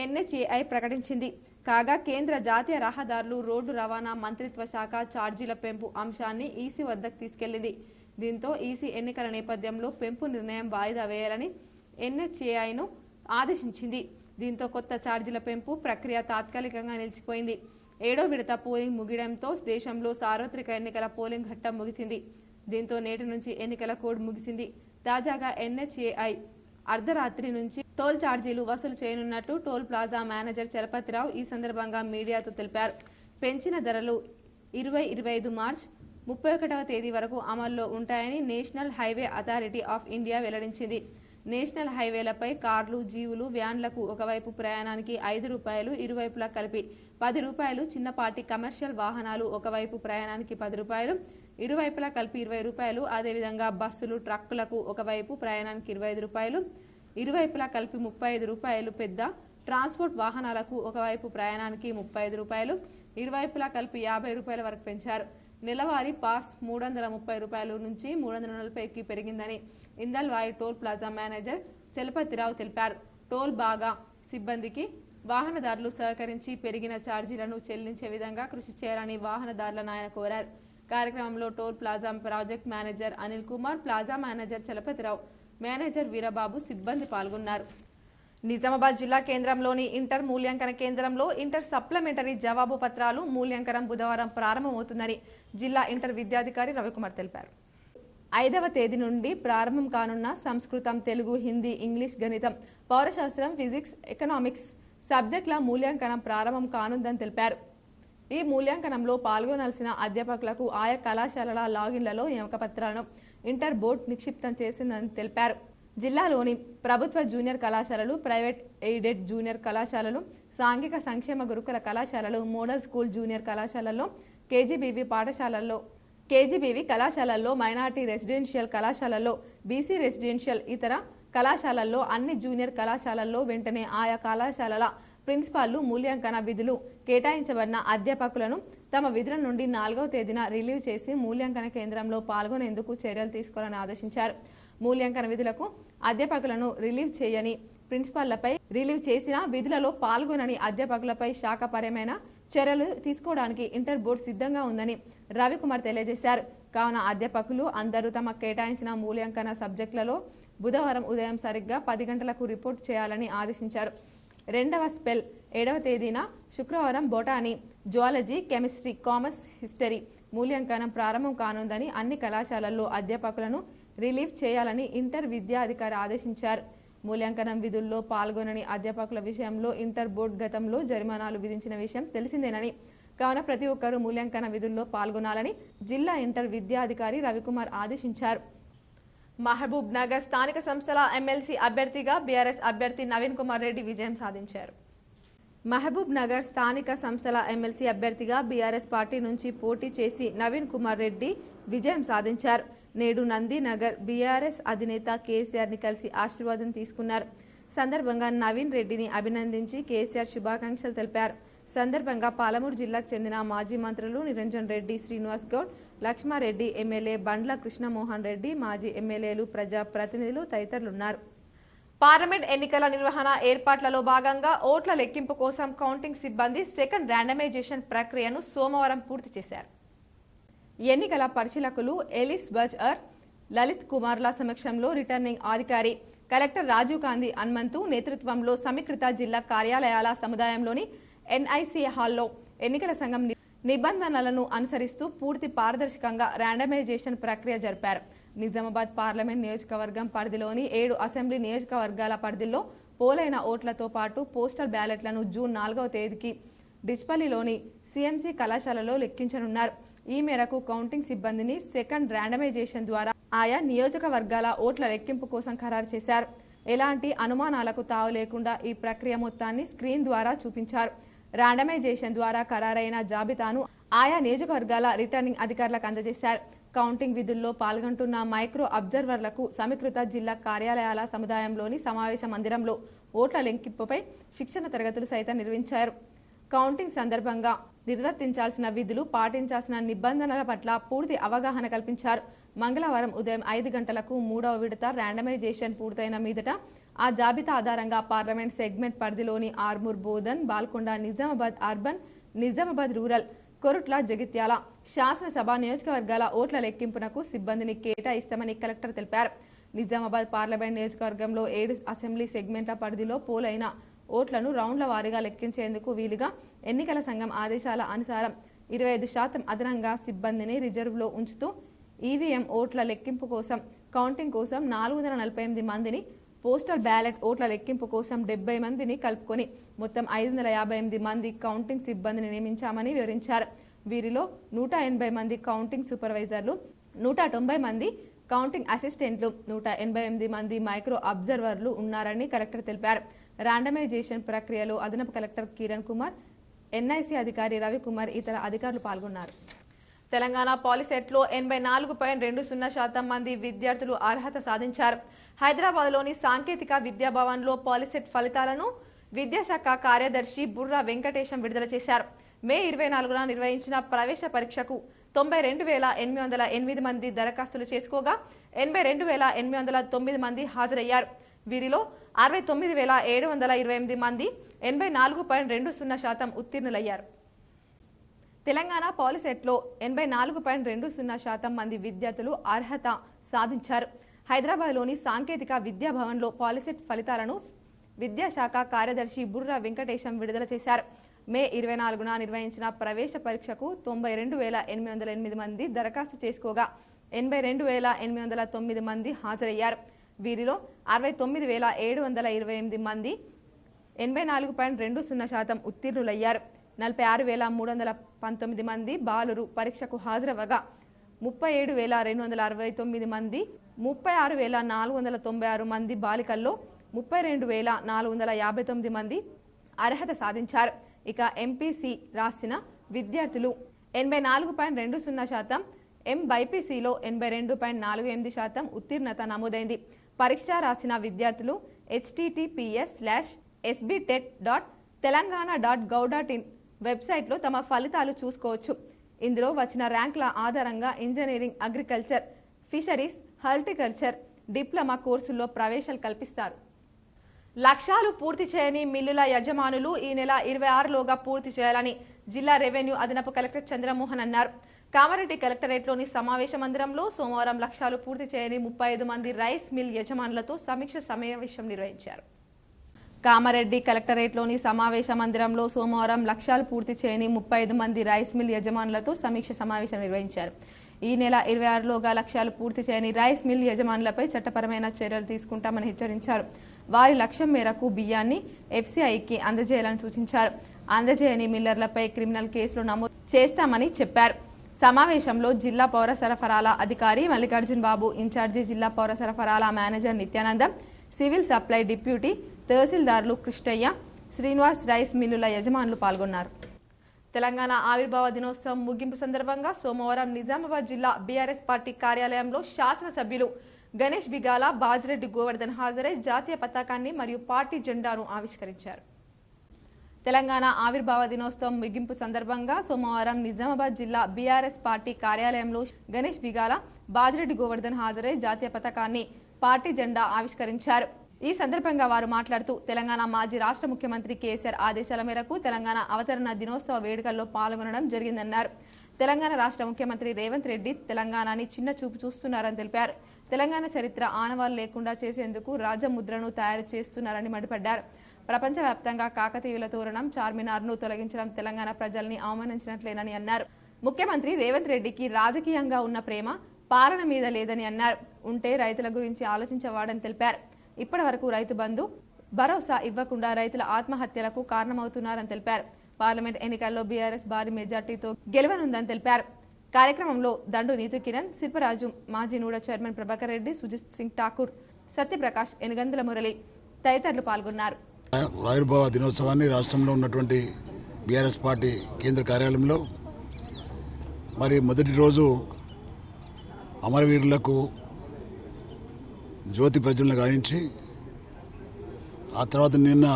NHAI ప్రకటించింది. కాగా కేంద్ర జాతీయ రహదారులు రోడ్డు రవాణా మంత్రిత్వ శాఖ ఛార్జీల పెంపు అంశాన్ని ఈసీ వద్దకు తీసుకెళ్లింది. దీంతో ఈసీ ఎన్నికల నేపథ్యంలో పెంపు నిర్ణయం వాయిదా వేయాలని NHAIను ఆదేశించింది. దీంతో కొత్త ఛార్జీల పెంపు ప్రక్రియ తాత్కాలికంగా నిలిచిపోయింది. 7వ విడత పోలింగ్ ముగియడంతో దేశంలో సార్వత్రిక ఎన్నికల పోలింగ్ ఘట్టం ముగిసింది. దీంతో నేటి నుంచి ఎన్నికల కోడ్ ముగిసింది. తాజాగా NHAI అర్ధరాత్రి నుంచి టోల్ ఛార్జీలు వసూలు చేయనున్నట్లు టోల్ ప్లాజా మేనేజర్ చలపతిరావు ఈ సందర్భంగా మీడియాతో తెలిపారు. పెంచిన ధరలు 20-25 మార్చి 31వ తేదీ వరకు అమల్లో ఉంటాయని national highway authority of India వెల్లడించింది. నేషనల్ హైవేలపై కార్లు, జీవులు, వ్యాన్లకు ఒకవైపు ప్రయాణానికి ₹5, ఇరువైపులా కలిపి ₹10, చిన్నపాటి కమర్షియల్ వాహనాలు ఒకవైపు ప్రయాణానికి ₹10, ఇరువైపులా కలిపి ₹20, అదేవిధంగా బస్సులు, ట్రక్కులకు ఒకవైపు ప్రయాణానికి ₹25, ఇరువైపులా కలిపి ₹35, పెద్ద ట్రాన్స్పోర్ట్ వాహనాలకు ఒకవైపు ప్రయాణానికి ₹35, ఇరువైపులా కలిపి ₹50 వరకు పెంచారు. నెలవారీ పాస్ ₹330 నుంచి ₹340కి పెరిగిందని Indalwai toll plaza manager Chalapathirao తెలిపారు. టోల్ బాగా సిబ్బందికి వాహనదారులు సహకరించి పెరిగిన ఛార్జీలను చెల్లించే విధంగా కృషి చేయాలని వాహనదారులను ఆయన కోరారు. కార్యక్రమంలో toll plaza project manager Anil Kumar, plaza manager Chalapathi Rao, manager Veerababu, సిబ్బంది పాల్గొన్నారు. నిజామాబాద్ జిల్లా కేంద్రంలోని ఇంటర్ మూల్యాంకన కేంద్రంలో ఇంటర్ సప్లిమెంటరీ జవాబు పత్రాలు మూల్యాంకనం బుధవారం ప్రారంభమవుతుందని జిల్లా ఇంటర్ విద్యాధికారి రవికుమార్ తెలిపారు. 5వ తేదీ నుండి ప్రారంభం కానున్న సంస్కృతం, తెలుగు, హిందీ, ఇంగ్లీష్, గణితం, పౌరశాస్త్రం, ఫిజిక్స్, ఎకనామిక్స్ సబ్జెక్టుల మూల్యాంకనం ప్రారంభం కానుందని తెలిపారు. ఈ మూల్యాంకనంలో పాల్గొనాల్సిన అధ్యాపకులకు ఆయా కళాశాలల లాగిన్లలో నియామక పత్రాలను ఇంటర్ బోర్డు నిక్షిప్తం చేసిందని తెలిపారు. జిల్లాలోని ప్రభుత్వ జూనియర్ కళాశాలలు, ప్రైవేట్ ఎయిడెడ్ జూనియర్ కళాశాలలు, సాంఘిక సంక్షేమ గురుకుల కళాశాలలు, మోడల్ స్కూల్ జూనియర్ కళాశాలల్లో, కేజీబీవీ కళాశాలల్లో, మైనార్టీ రెసిడెన్షియల్ కళాశాలల్లో, బీసీ రెసిడెన్షియల్ ఇతర కళాశాలల్లో, అన్ని జూనియర్ కళాశాలల్లో వెంటనే ఆయా కళాశాలల ప్రిన్సిపాల్లు మూల్యాంకన విధులు కేటాయించబడిన అధ్యాపకులను తమ విధుల నుండి 4వ తేదీన రిలీవ్ చేసి మూల్యాంకన కేంద్రంలో పాల్గొనేందుకు చర్యలు తీసుకోవాలని ఆదేశించారు. మూల్యాంకన విధులకు అధ్యాపకులను రిలీవ్ చేయని ప్రిన్సిపాల్లపై, రిలీవ్ చేసిన విధులలో పాల్గొనని అధ్యాపకులపై శాఖపరమైన చర్యలు తీసుకోవడానికి ఇంటర్ బోర్డు సిద్ధంగా ఉందని రవికుమార్ తెలియజేశారు. కావున అధ్యాపకులు అందరూ తమ కేటాయించిన మూల్యాంకన సబ్జెక్టులలో బుధవారం ఉదయం సరిగ్గా 10 గంటలకు రిపోర్ట్ చేయాలని ఆదేశించారు. 2వ స్పెల్ 7వ తేదీన శుక్రవారం బొటానీ, జువాలజీ, కెమిస్ట్రీ, కామర్స్, హిస్టరీ మూల్యాంకనం ప్రారంభం కానుందని అన్ని కళాశాలల్లో అధ్యాపకులను రిలీవ్ చేయాలని ఇంటర్ విద్యాధికారి ఆదేశించారు. మూల్యాంకనం విధుల్లో పాల్గొనని అధ్యాపకుల విషయంలో ఇంటర్ బోర్డు గతంలో జరిమానాలు విధించిన విషయం తెలిసిందేనని, కావున ప్రతి ఒక్కరూ మూల్యాంకన విధుల్లో పాల్గొనాలని జిల్లా ఇంటర్ విద్యాధికారి రవికుమార్ ఆదేశించారు. మహబూబ్ నగర్ స్థానిక సంస్థల ఎమ్మెల్సీ అభ్యర్థిగా బీఆర్ఎస్ అభ్యర్థి నవీన్ కుమార్ రెడ్డి విజయం సాధించారు. మహబూబ్ నగర్ స్థానిక సంస్థల ఎమ్మెల్సీ అభ్యర్థిగా బీఆర్ఎస్ పార్టీ నుంచి పోటీ చేసి నవీన్ కుమార్ రెడ్డి విజయం సాధించారు. నేడు నందినగర్ బీఆర్ఎస్ అధినేత కేసీఆర్ని కలిసి ఆశీర్వాదం తీసుకున్నారు. సందర్భంగా నవీన్ రెడ్డిని అభినందించి కేసీఆర్ శుభాకాంక్షలు తెలిపారు. సందర్భంగా పాలమూరు జిల్లాకు చెందిన మాజీ మంత్రులు నిరంజన్ రెడ్డి, శ్రీనివాస్ గౌడ్, లక్ష్మారెడ్డి, ఎమ్మెల్యే బండ్ల కృష్ణమోహన్ రెడ్డి, మాజీ ఎమ్మెల్యేలు, ప్రజాప్రతినిధులు తదితరులున్నారు. పార్లమెంట్ ఎన్నికల నిర్వహణ ఏర్పాట్లలో భాగంగా ఓట్ల లెక్కింపు కోసం కౌంటింగ్ సిబ్బంది సెకండ్ ర్యాండమైజేషన్ ప్రక్రియను సోమవారం పూర్తి చేశారు. ఎన్నికల పరిశీలకులు ఎలిస్ బజ్అర్, లలిత్ కుమార్ల సమక్షంలో రిటర్నింగ్ అధికారి కలెక్టర్ రాజీవ్ గాంధీ హనుమంతు నేతృత్వంలో సమీకృత జిల్లా కార్యాలయాల సముదాయంలోని NIC హాల్లో ఎన్నికల సంఘం నిబంధనలను అనుసరిస్తూ పూర్తి పారదర్శకంగా ర్యాండమైజేషన్ ప్రక్రియ జరిపారు. నిజామాబాద్ పార్లమెంట్ నియోజకవర్గం పరిధిలోని 7 అసెంబ్లీ నియోజకవర్గాల పరిధిలో పోలైన ఓట్లతో పాటు పోస్టల్ బ్యాలెట్లను జూన్ 4వ తేదీకి డిచ్పల్లిలోని CMC కళాశాలలో లెక్కించనున్నారు. ఈ మేరకు కౌంటింగ్ సిబ్బందిని సెకండ్ ర్యాండమైజేషన్ ద్వారా ఆయా నియోజకవర్గాల ఓట్ల లెక్కింపు కోసం ఖరారు చేశారు. ఎలాంటి అనుమానాలకు తావు లేకుండా ఈ ప్రక్రియ మొత్తాన్ని స్క్రీన్ ద్వారా చూపించారు. ర్యాండమైజేషన్ ద్వారా ఖరారైన జాబితాను ఆయా నియోజకవర్గాల రిటర్నింగ్ అధికారులకు అందజేశారు. కౌంటింగ్ విధుల్లో పాల్గొంటున్న మైక్రో అబ్జర్వర్లకు సమీకృత జిల్లా కార్యాలయాల సముదాయంలోని సమావేశ మందిరంలో ఓట్ల లెక్కింపుపై శిక్షణ తరగతులు సైతం నిర్వహించారు. కౌంటింగ్ సందర్భంగా నిర్వర్తించాల్సిన విధులు, పాటించాల్సిన నిబంధనల పట్ల పూర్తి అవగాహన కల్పించారు. మంగళవారం ఉదయం 5 గంటలకు 3వ విడత ర్యాండమైజేషన్ పూర్తయిన మీదట ఆ జాబితా ఆధారంగా పార్లమెంట్ సెగ్మెంట్ పరిధిలోని ఆర్మూర్, బోధన్, బాల్కొండ, నిజామాబాద్ అర్బన్, నిజామాబాద్ రూరల్, కొరుట్ల, జగిత్యాల శాసనసభ నియోజకవర్గాల ఓట్ల లెక్కింపునకు సిబ్బందిని కేటాయిస్తామని కలెక్టర్ తెలిపారు. నిజామాబాద్ పార్లమెంట్ నియోజకవర్గంలో 7 అసెంబ్లీ సెగ్మెంట్ల పరిధిలో పోలైన ఓట్లను రౌండ్ల వారీగా లెక్కించేందుకు వీలుగా ఎన్నికల సంఘం ఆదేశాల అనుసారం 25% అదనంగా సిబ్బందిని రిజర్వ్లో ఉంచుతూ ఈవీఎం ఓట్ల లెక్కింపు కోసం, కౌంటింగ్ కోసం 448 మందిని, పోస్టల్ బ్యాలెట్ ఓట్ల లెక్కింపు కోసం 70 మందిని కలుపుకొని మొత్తం 558 మంది కౌంటింగ్ సిబ్బందిని నియమించామని వివరించారు. వీరిలో 180 మంది కౌంటింగ్ సూపర్వైజర్లు, 190 మంది కౌంటింగ్ అసిస్టెంట్లు, 188 మంది మైక్రో అబ్జర్వర్లు ఉన్నారని కలెక్టర్ తెలిపారు. ర్యాండమైజేషన్ ప్రక్రియలో అదనపు కలెక్టర్ కిరణ్ కుమార్, ఎన్ఐసి అధికారి రవికుమార్, ఇతర అధికారులు పాల్గొన్నారు. తెలంగాణ పాలిసెట్లో 84.20% మంది విద్యార్థులు అర్హత సాధించారు. హైదరాబాద్లోని సాంకేతిక విద్యాభవన్లో పాలిసెట్ ఫలితాలను విద్యాశాఖ కార్యదర్శి బుర్రా వెంకటేశం విడుదల చేశారు. మే 24న నిర్వహించిన ప్రవేశ పరీక్షకు 92,808 మంది దరఖాస్తులు చేసుకోగా 82,809 మంది హాజరయ్యారు. వీరిలో 69,728 మంది 84.20% ఉత్తీర్ణులయ్యారు. తెలంగాణ పాలిసెట్లో 84.20% మంది విద్యార్థులు అర్హత సాధించారు. హైదరాబాద్లోని సాంకేతిక విద్యాభవన్లో పాలిసెట్ ఫలితాలను విద్యాశాఖ కార్యదర్శి బుర్రా వెంకటేశం విడుదల చేశారు. మే 24న నిర్వహించిన ప్రవేశ పరీక్షకు 92,808 మంది దరఖాస్తు చేసుకోగా 82,809 మంది హాజరయ్యారు. వీరిలో 69,728 మంది 84.20% ఉత్తీర్ణులయ్యారు. 46,319 మంది బాలురు పరీక్షకు హాజరవ్వగా 37,269 మంది, 36,496 మంది బాలికల్లో 32,459 మంది అర్హత సాధించారు. ఇక ఎంపీసీ రాసిన విద్యార్థులు 84.20%, ఎంబైపీసీలో 82.48% ఉత్తీర్ణత నమోదైంది. పరీక్ష రాసిన విద్యార్థులు https:/sbtet.telangana.gov.in వెబ్సైట్లో తమ ఫలితాలు చూసుకోవచ్చు. ఇందులో వచ్చిన ర్యాంకుల ఆధారంగా engineering, agriculture, fisheries, horticulture diploma కోర్సుల్లో ప్రవేశాలు కల్పిస్తారు. లక్ష్యాలు పూర్తి చేయని మిల్లుల యజమానులు ఈ నెల 26లోగా పూర్తి చేయాలని జిల్లా రెవెన్యూ అదనపు కలెక్టర్ చంద్రమోహన్ అన్నారు. కామారెడ్డి కలెక్టరేట్లోని సమావేశ మందిరంలో సోమవారం లక్ష్యాలు పూర్తి చేయని 35 మంది రైస్ మిల్ యజమానులతో సమీక్ష సమావేశం నిర్వహించారు. కామారెడ్డి కలెక్టరేట్లోని సమావేశ మందిరంలో సోమవారం లక్ష్యాలు పూర్తి చేయని 35 మంది రైస్ మిల్ యజమానులతో సమీక్ష సమావేశం నిర్వహించారు. ఈ నెల 26లోగా లక్ష్యాలు పూర్తి చేయని రైస్ మిల్ యజమానులపై చట్టపరమైన చర్యలు తీసుకుంటామని హెచ్చరించారు. వారి లక్ష్యం మేరకు బియ్యాన్ని ఎఫ్సీఐకి అందజేయాలని సూచించారు. అందజేయని మిల్లర్లపై క్రిమినల్ కేసులు నమోదు చేస్తామని చెప్పారు. సమావేశంలో జిల్లా పౌర సరఫరాల అధికారి మల్లికార్జున్ బాబు, ఇన్ఛార్జి జిల్లా పౌర సరఫరాల manager Nityanandam, civil supply deputy తహసీల్దార్లు కృష్ణయ్య, శ్రీనివాస్ రైస్ మిల్లుల యజమానులు పాల్గొన్నారు. తెలంగాణ ఆవిర్భావ దినోత్సవం ముగింపు సందర్భంగా సోమవారం నిజామాబాద్ జిల్లా బీఆర్ఎస్ పార్టీ కార్యాలయంలో శాసనసభ్యులు గణేష్ బిగాల, బాజిరెడ్డి గోవర్ధన్ హాజరై జాతీయ పతాకాన్ని మరియు పార్టీ జెండాను ఆవిష్కరించారు. తెలంగాణ ఆవిర్భావ దినోత్సవం ముగింపు సందర్భంగా సోమవారం నిజామాబాద్ జిల్లా బీఆర్ఎస్ పార్టీ కార్యాలయంలో గణేష్ బిగాల, బాజిరెడ్డి గోవర్ధన్ హాజరై జాతీయ పతాకాన్ని, పార్టీ జెండా ఆవిష్కరించారు. ఈ సందర్భంగా వారు మాట్లాడుతూ తెలంగాణ మాజీ రాష్ట్ర ముఖ్యమంత్రి కేసీఆర్ ఆదేశాల మేరకు తెలంగాణ అవతరణ దినోత్సవ వేడుకల్లో పాల్గొనడం జరిగిందన్నారు. తెలంగాణ రాష్ట్ర ముఖ్యమంత్రి రేవంత్ రెడ్డి తెలంగాణని చిన్న చూపు చూస్తున్నారని తెలిపారు. తెలంగాణ చరిత్ర ఆనవాలు లేకుండా చేసేందుకు రాజముద్రను తయారు చేస్తున్నారని మండిపడ్డారు. ప్రపంచవ్యాప్తంగా కాకతీయుల తోరణం, చార్మినార్ను తొలగించడం తెలంగాణ ప్రజల్ని అవమానించినట్లేనని అన్నారు. ముఖ్యమంత్రి రేవంత్ రెడ్డికి రాజకీయంగా ఉన్న ప్రేమ పాలన మీద లేదని అన్నారు. ఉంటే రైతుల గురించి ఆలోచించేవాడని తెలిపారు. ఇప్పటి వరకు రైతు బంధు, భరోసా ఇవ్వకుండా రైతుల ఆత్మహత్యలకు కారణమవుతున్నారని తెలిపారు. పార్లమెంట్ ఎన్నికల్లో బీఆర్ఎస్ భారీ మెజార్టీతో గెలవనుందని తెలిపారు. కార్యక్రమంలో దండు నీతు కిరణ్, శిల్పరాజు, మాజీ నూడ చైర్మన్ ప్రభాకర్ రెడ్డి, సుజిత్ సింగ్ ఠాకూర్, సత్యప్రకాష్, ఎనుగందుల మురళి తదితరులు పాల్గొన్నారు. ఆవిర్భావ దినోత్సవాన్ని రాష్ట్రంలో ఉన్నటువంటి బీఆర్ఎస్ పార్టీ కేంద్ర కార్యాలయంలో మరి మొదటి రోజు అమరవీరులకు జ్యోతి ప్రజ్వలన గావించి ఆ తర్వాత నిన్న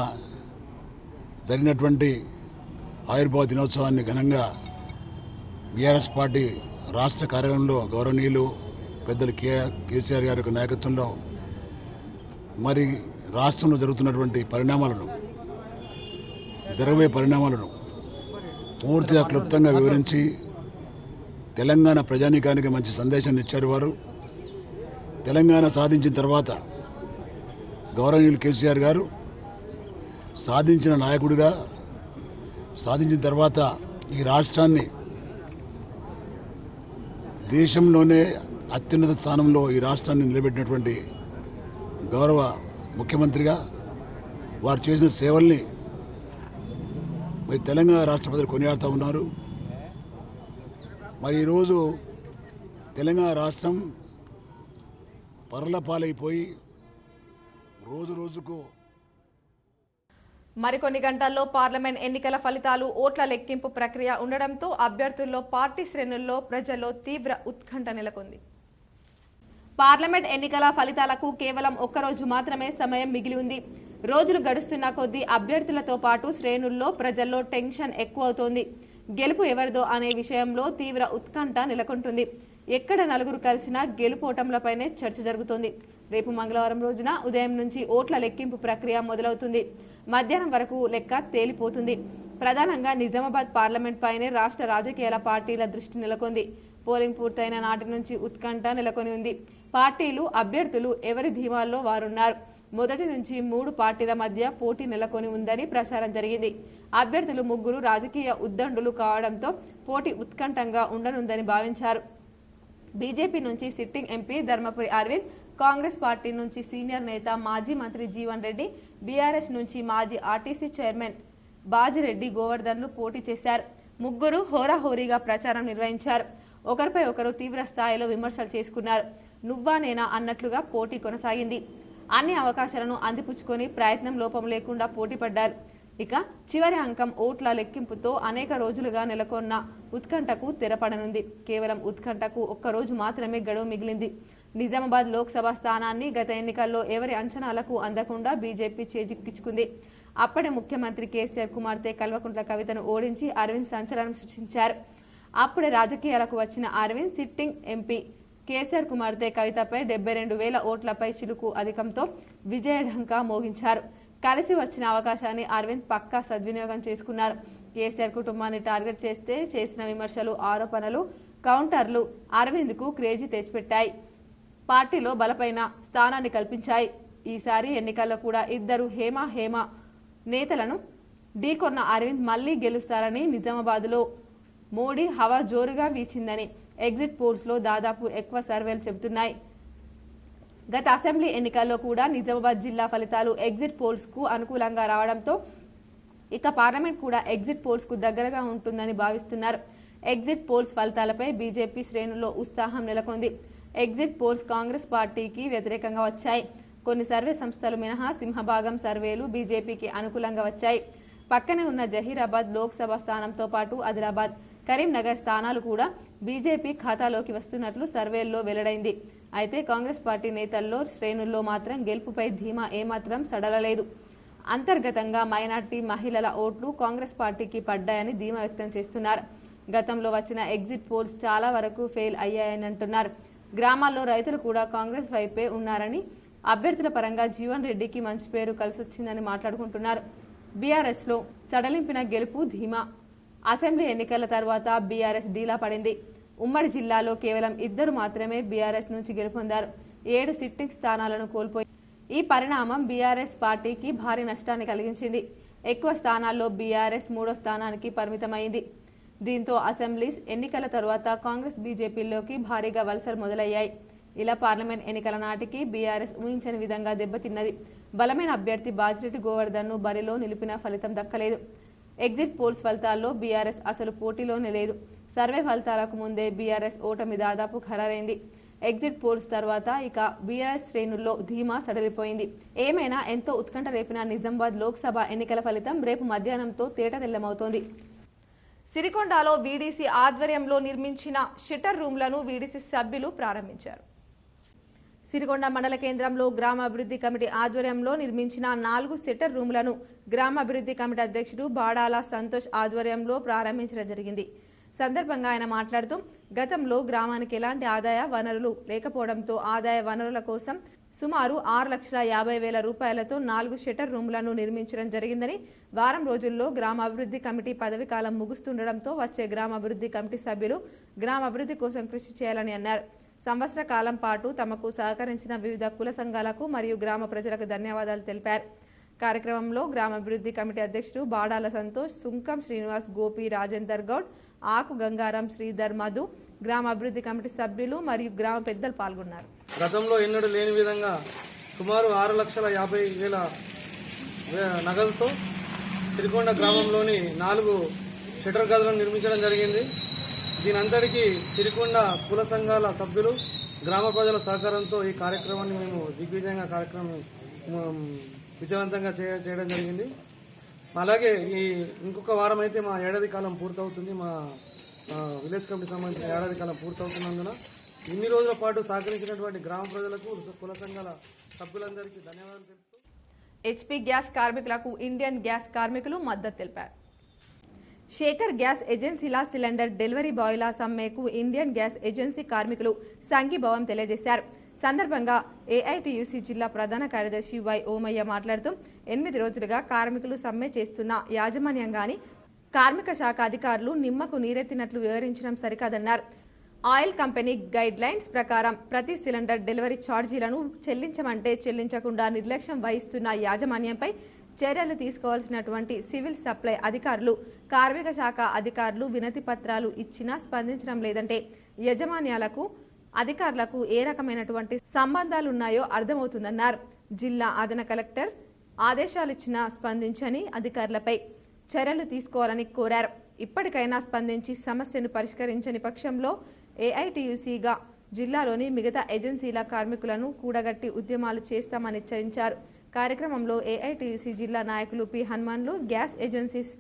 జరిగినటువంటి ఆవిర్భావ దినోత్సవాన్ని ఘనంగా బీఆర్ఎస్ పార్టీ రాష్ట్ర కార్యాలయంలో గౌరవనీయులు పెద్దలు కేసీఆర్ గారి యొక్క నాయకత్వంలో మరి రాష్ట్రంలో జరుగుతున్నటువంటి జరగబోయే పరిణామాలను పూర్తిగా క్లుప్తంగా వివరించి తెలంగాణ ప్రజానీకానికి మంచి సందేశాన్ని ఇచ్చారు వారు. తెలంగాణ సాధించిన తర్వాత గౌరవనీయులు కేసీఆర్ గారు సాధించిన నాయకుడిగా సాధించిన తర్వాత ఈ రాష్ట్రాన్ని దేశంలోనే అత్యున్నత స్థానంలో ఈ రాష్ట్రాన్ని నిలబెట్టినటువంటి గౌరవ ముఖ్యమంత్రిగా వారు చేసిన సేవల్ని మరి తెలంగాణ రాష్ట్ర ప్రజలు కొనియాడుతూ ఉన్నారు. మరి ఈరోజు తెలంగాణ రాష్ట్రం పరలపాలైపోయి రోజు రోజుకు మరికొన్ని గంటల్లో పార్లమెంట్ ఎన్నికల ఫలితాలు ఓట్ల లెక్కింపు ప్రక్రియ ఉండడంతో అభ్యర్థుల్లో పార్టీ శ్రేణుల్లో ప్రజల్లో తీవ్ర ఉత్కంఠ నెలకొంది. పార్లమెంట్ ఎన్నికల ఫలితాలకు కేవలం ఒక్కరోజు మాత్రమే సమయం మిగిలి ఉంది. రోజులు గడుస్తున్న కొద్దీ అభ్యర్థులతో పాటు శ్రేణుల్లో ప్రజల్లో టెన్షన్ ఎక్కువవుతోంది. గెలుపు ఎవరిదో అనే విషయంలో తీవ్ర ఉత్కంఠ నెలకొంటుంది. ఎక్కడ నలుగురు కలిసినా గెలుపోటంలపైనే చర్చ జరుగుతోంది. రేపు మంగళవారం రోజున ఉదయం నుంచి ఓట్ల లెక్కింపు ప్రక్రియ మొదలవుతుంది. మధ్యాహ్నం వరకు లెక్క తేలిపోతుంది. ప్రధానంగా నిజామాబాద్ పార్లమెంట్ పైనే రాష్ట్ర రాజకీయాల పార్టీల దృష్టి నెలకొంది. పోలింగ్ పూర్తయిన నాటి నుంచి ఉత్కంఠ నెలకొని ఉంది. పార్టీలు అభ్యర్థులు ఎవరి ధీమాల్లో వారున్నారు. మొదటి నుంచి 3 పార్టీల మధ్య పోటీ నెలకొని ఉందని ప్రచారం జరిగింది. అభ్యర్థులు ముగ్గురు రాజకీయ ఉద్దండులు కావడంతో పోటీ ఉత్కంఠంగా ఉండనుందని భావించారు. బీజేపీ నుంచి sitting MP Dharmapuri Arvind, Congress party నుంచి సీనియర్ నేత మాజీ మంత్రి జీవన్ రెడ్డి, బీఆర్ఎస్ నుంచి మాజీ ఆర్టీసీ చైర్మన్ బాజిరెడ్డి గోవర్ధన్లు పోటీ చేశారు. ముగ్గురు హోరాహోరీగా ప్రచారం నిర్వహించారు. ఒకరిపై ఒకరు తీవ్ర స్థాయిలో విమర్శలు చేసుకున్నారు. నువ్వా నేనా అన్నట్లుగా పోటీ కొనసాగింది. అన్ని అవకాశాలను అందిపుచ్చుకొని ప్రయత్నం లోపం లేకుండా పోటీ పడ్డారు. ఇక చివరి అంకం ఓట్ల లెక్కింపుతో అనేక రోజులుగా నెలకొన్న ఉత్కంఠకు తెరపడనుంది. కేవలం ఉత్కంఠకు ఒక్కరోజు మాత్రమే గడువు మిగిలింది. నిజామాబాద్ లోక్సభ స్థానాన్ని గత ఎన్నికల్లో ఎవరి అంచనాలకు అందకుండా బీజేపీ చేజిక్కించుకుంది. అప్పటి ముఖ్యమంత్రి కేసీఆర్ కుమార్తె కల్వకుంట్ల కవితను ఓడించి అరవింద్ సంచలనం సృష్టించారు. అప్పుడే రాజకీయాలకు వచ్చిన అరవింద్ సిట్టింగ్ ఎంపీ కేసీఆర్ కుమార్తె కవితపై 72,000 ఓట్లపై చిలుకు అధికంతో విజయఢంకా మోగించారు. కలిసి వచ్చిన అవకాశాన్ని అరవింద్ పక్కా సద్వినియోగం చేసుకున్నారు. కేసీఆర్ కుటుంబాన్ని టార్గెట్ చేస్తే చేసిన విమర్శలు, ఆరోపణలు, కౌంటర్లు అరవింద్కు క్రేజీ తెచ్చిపెట్టాయి. పార్టీలో బలపైన స్థానాన్ని కల్పించాయి. ఈసారి ఎన్నికల్లో కూడా ఇద్దరు హేమ నేతలను ఢీకొన్న అరవింద్ మళ్లీ గెలుస్తారని, నిజామాబాద్లో మోడీ హవా జోరుగా వీచిందని ఎగ్జిట్ పోల్స్లో దాదాపు ఎక్కువ సర్వేలు చెబుతున్నాయి. గత అసెంబ్లీ ఎన్నికల్లో కూడా నిజామాబాద్ జిల్లా ఫలితాలు ఎగ్జిట్ పోల్స్కు అనుకూలంగా రావడంతో ఇక పార్లమెంట్ కూడా ఎగ్జిట్ పోల్స్కు దగ్గరగా ఉంటుందని భావిస్తున్నారు. ఎగ్జిట్ పోల్స్ ఫలితాలపై బీజేపీ శ్రేణుల్లో ఉత్సాహం నెలకొంది. ఎగ్జిట్ పోల్స్ కాంగ్రెస్ పార్టీకి వ్యతిరేకంగా వచ్చాయి. కొన్ని సర్వే సంస్థలు మినహా సింహభాగం సర్వేలు బీజేపీకి అనుకూలంగా వచ్చాయి. పక్కనే ఉన్న జహీరాబాద్ లోక్సభ స్థానంతో పాటు ఆదిలాబాద్, కరీంనగర్ స్థానాలు కూడా బీజేపీ ఖాతాలోకి వస్తున్నట్లు సర్వేల్లో వెల్లడైంది. అయితే కాంగ్రెస్ పార్టీ నేతల్లో శ్రేణుల్లో మాత్రం గెలుపుపై ధీమా ఏమాత్రం సడలలేదు. అంతర్గతంగా మైనార్టీ మహిళల ఓట్లు కాంగ్రెస్ పార్టీకి పడ్డాయని ధీమా వ్యక్తం చేస్తున్నారు. గతంలో వచ్చిన ఎగ్జిట్ పోల్స్ చాలా వరకు ఫెయిల్ అయ్యాయని అంటున్నారు. గ్రామాల్లో రైతులు కూడా కాంగ్రెస్ వైపే ఉన్నారని, అభ్యర్థుల పరంగా జీవన్ రెడ్డికి మంచి పేరు కలిసొచ్చిందని మాట్లాడుకుంటున్నారు. బీఆర్ఎస్లో సడలింపిన గెలుపు ధీమా. అసెంబ్లీ ఎన్నికల తర్వాత బీఆర్ఎస్ డీలా పడింది. ఉమ్మడి జిల్లాలో కేవలం 2 మాత్రమే బీఆర్ఎస్ నుంచి గెలుపొందారు. 7 సిట్టింగ్ స్థానాలను కోల్పోయి ఈ పరిణామం బీఆర్ఎస్ పార్టీకి భారీ నష్టాన్ని కలిగించింది. ఎక్కువ స్థానాల్లో బీఆర్ఎస్ 3వ స్థానానికి పరిమితమైంది. దీంతో అసెంబ్లీ ఎన్నికల తర్వాత కాంగ్రెస్ బీజేపీలోకి భారీగా వలసలు మొదలయ్యాయి. ఇలా పార్లమెంట్ ఎన్నికల నాటికి బీఆర్ఎస్ ఊహించని విధంగా దెబ్బతిన్నది. బలమైన అభ్యర్థి బాజిరెడ్డి గోవర్ధన్ను బరిలో నిలిపిన ఫలితం దక్కలేదు. ఎగ్జిట్ పోల్స్ ఫలితాల్లో బీఆర్ఎస్ అసలు పోటీలోనే లేదు. సర్వే ఫలితాలకు ముందే బీఆర్ఎస్ ఓటమి దాదాపు ఖరారైంది. ఎగ్జిట్ పోల్స్ తర్వాత ఇక బీఆర్ఎస్ శ్రేణుల్లో ధీమా సడలిపోయింది. ఏమైనా ఎంతో ఉత్కంఠ రేపిన నిజామాబాద్ లోక్సభ ఎన్నికల ఫలితం రేపు మధ్యాహ్నంతో తేటతెల్లమవుతోంది. సిరికొండలో వీడీసీ ఆధ్వర్యంలో నిర్మించిన షట్టర్ రూమ్లను వీడీసీ సభ్యులు ప్రారంభించారు. సిరికొండ మండల కేంద్రంలో గ్రామాభివృద్ధి కమిటీ ఆధ్వర్యంలో నిర్మించిన 4 షట్టర్ రూమ్లను గ్రామాభివృద్ధి కమిటీ అధ్యక్షుడు బాడాల సంతోష్ ఆధ్వర్యంలో ప్రారంభించడం జరిగింది. సందర్భంగా ఆయన మాట్లాడుతూ గతంలో గ్రామానికి ఎలాంటి ఆదాయ వనరులు లేకపోవడంతో ఆదాయ వనరుల కోసం సుమారు 6,50,000 రూపాయలతో 4 షట్టర్ రూమ్లను నిర్మించడం జరిగిందని, వారం రోజుల్లో గ్రామాభివృద్ధి కమిటీ పదవి కాలం ముగుస్తుండటంతో వచ్చే గ్రామాభివృద్ధి కమిటీ సభ్యులు గ్రామాభివృద్ధి కోసం కృషి చేయాలని అన్నారు. సంవత్సర కాలం పాటు తమకు సహకరించిన వివిధ కుల సంఘాలకు మరియు గ్రామ ప్రజలకు ధన్యవాదాలు తెలిపారు. కార్యక్రమంలో గ్రామాభివృద్ధి కమిటీ అధ్యక్షుడు బాడాల సంతోష్, సుంకం శ్రీనివాస్, గోపి, రాజేందర్ గౌడ్, ఆకు గంగారాం, శ్రీధర్, మధు, గ్రామాభివృద్ధి కమిటీ సభ్యులు మరియు గ్రామ పెద్దలు పాల్గొన్నారు. గతంలో ఎన్నడూ లేని విధంగా సుమారు 6,50,000 నగదుతో సిరికొండ గ్రామంలోని 4 షట్టర్ గదులను నిర్మించడం జరిగింది. దీనంతటికీ సిరికొండ కుల సంఘాల సభ్యులు, గ్రామ ప్రజల సహకారంతో ఈ కార్యక్రమాన్ని మేము దిగ్విజయంగా విజయవంతంగా చేయడం జరిగింది. అలాగే ఇంకొక వారం అయితే మా ఏడాది కాలం పూర్తవుతుంది. మా విలేజ్ కమిటీ సంబంధించిన ఏడాది కాలం పూర్తవుతున్నందున ఇన్ని రోజుల పాటు సహకరించినటువంటి గ్రామ ప్రజలకు, కుల సంఘాల సభ్యులందరికీ ధన్యవాదాలు తెలుపుతూ హెచ్పీ గ్యాస్ కార్మికులకు ఇండియన్ గ్యాస్ కార్మికులు మద్దతు తెలిపారు. శేఖర్ గ్యాస్ ఏజెన్సీల సిలిండర్ డెలివరీ బాయ్ల సమ్మెకు ఇండియన్ గ్యాస్ ఏజెన్సీ కార్మికులు సంఘీభావం తెలియజేశారు. సందర్భంగా ఏఐటీయూసీ జిల్లా ప్రధాన కార్యదర్శి వై ఓమయ్య మాట్లాడుతూ 8 రోజులుగా కార్మికులు సమ్మె చేస్తున్న యాజమాన్యంగాని కార్మిక శాఖ అధికారులు నిమ్మకు నీరెత్తినట్లు వివరించడం సరికాదన్నారు. ఆయిల్ కంపెనీ గైడ్ లైన్స్ ప్రకారం ప్రతి సిలిండర్ డెలివరీ ఛార్జీలను చెల్లించమంటే చెల్లించకుండా నిర్లక్ష్యం వహిస్తున్న యాజమాన్యంపై చర్యలు తీసుకోవాల్సినటువంటి సివిల్ సప్లై అధికారులు, కార్మిక శాఖ అధికారులు వినతి పత్రాలు ఇచ్చినా స్పందించడం లేదంటే యజమాన్యాలకు, అధికారులకు ఏ రకమైనటువంటి సంబంధాలున్నాయో అర్థమవుతుందన్నారు. జిల్లా అదన కలెక్టర్ ఆదేశాలిచ్చినా స్పందించని అధికారులపై చర్యలు తీసుకోవాలని కోరారు. ఇప్పటికైనా స్పందించి సమస్యను పరిష్కరించని పక్షంలో ఏఐటీయూసీగా జిల్లాలోని మిగతా ఏజెన్సీల కార్మికులను కూడగట్టి ఉద్యమాలు చేస్తామని హెచ్చరించారు. కార్యక్రమంలో ఏఐటీయూసీ జిల్లా నాయకులు P Hanumanlu, gas agencies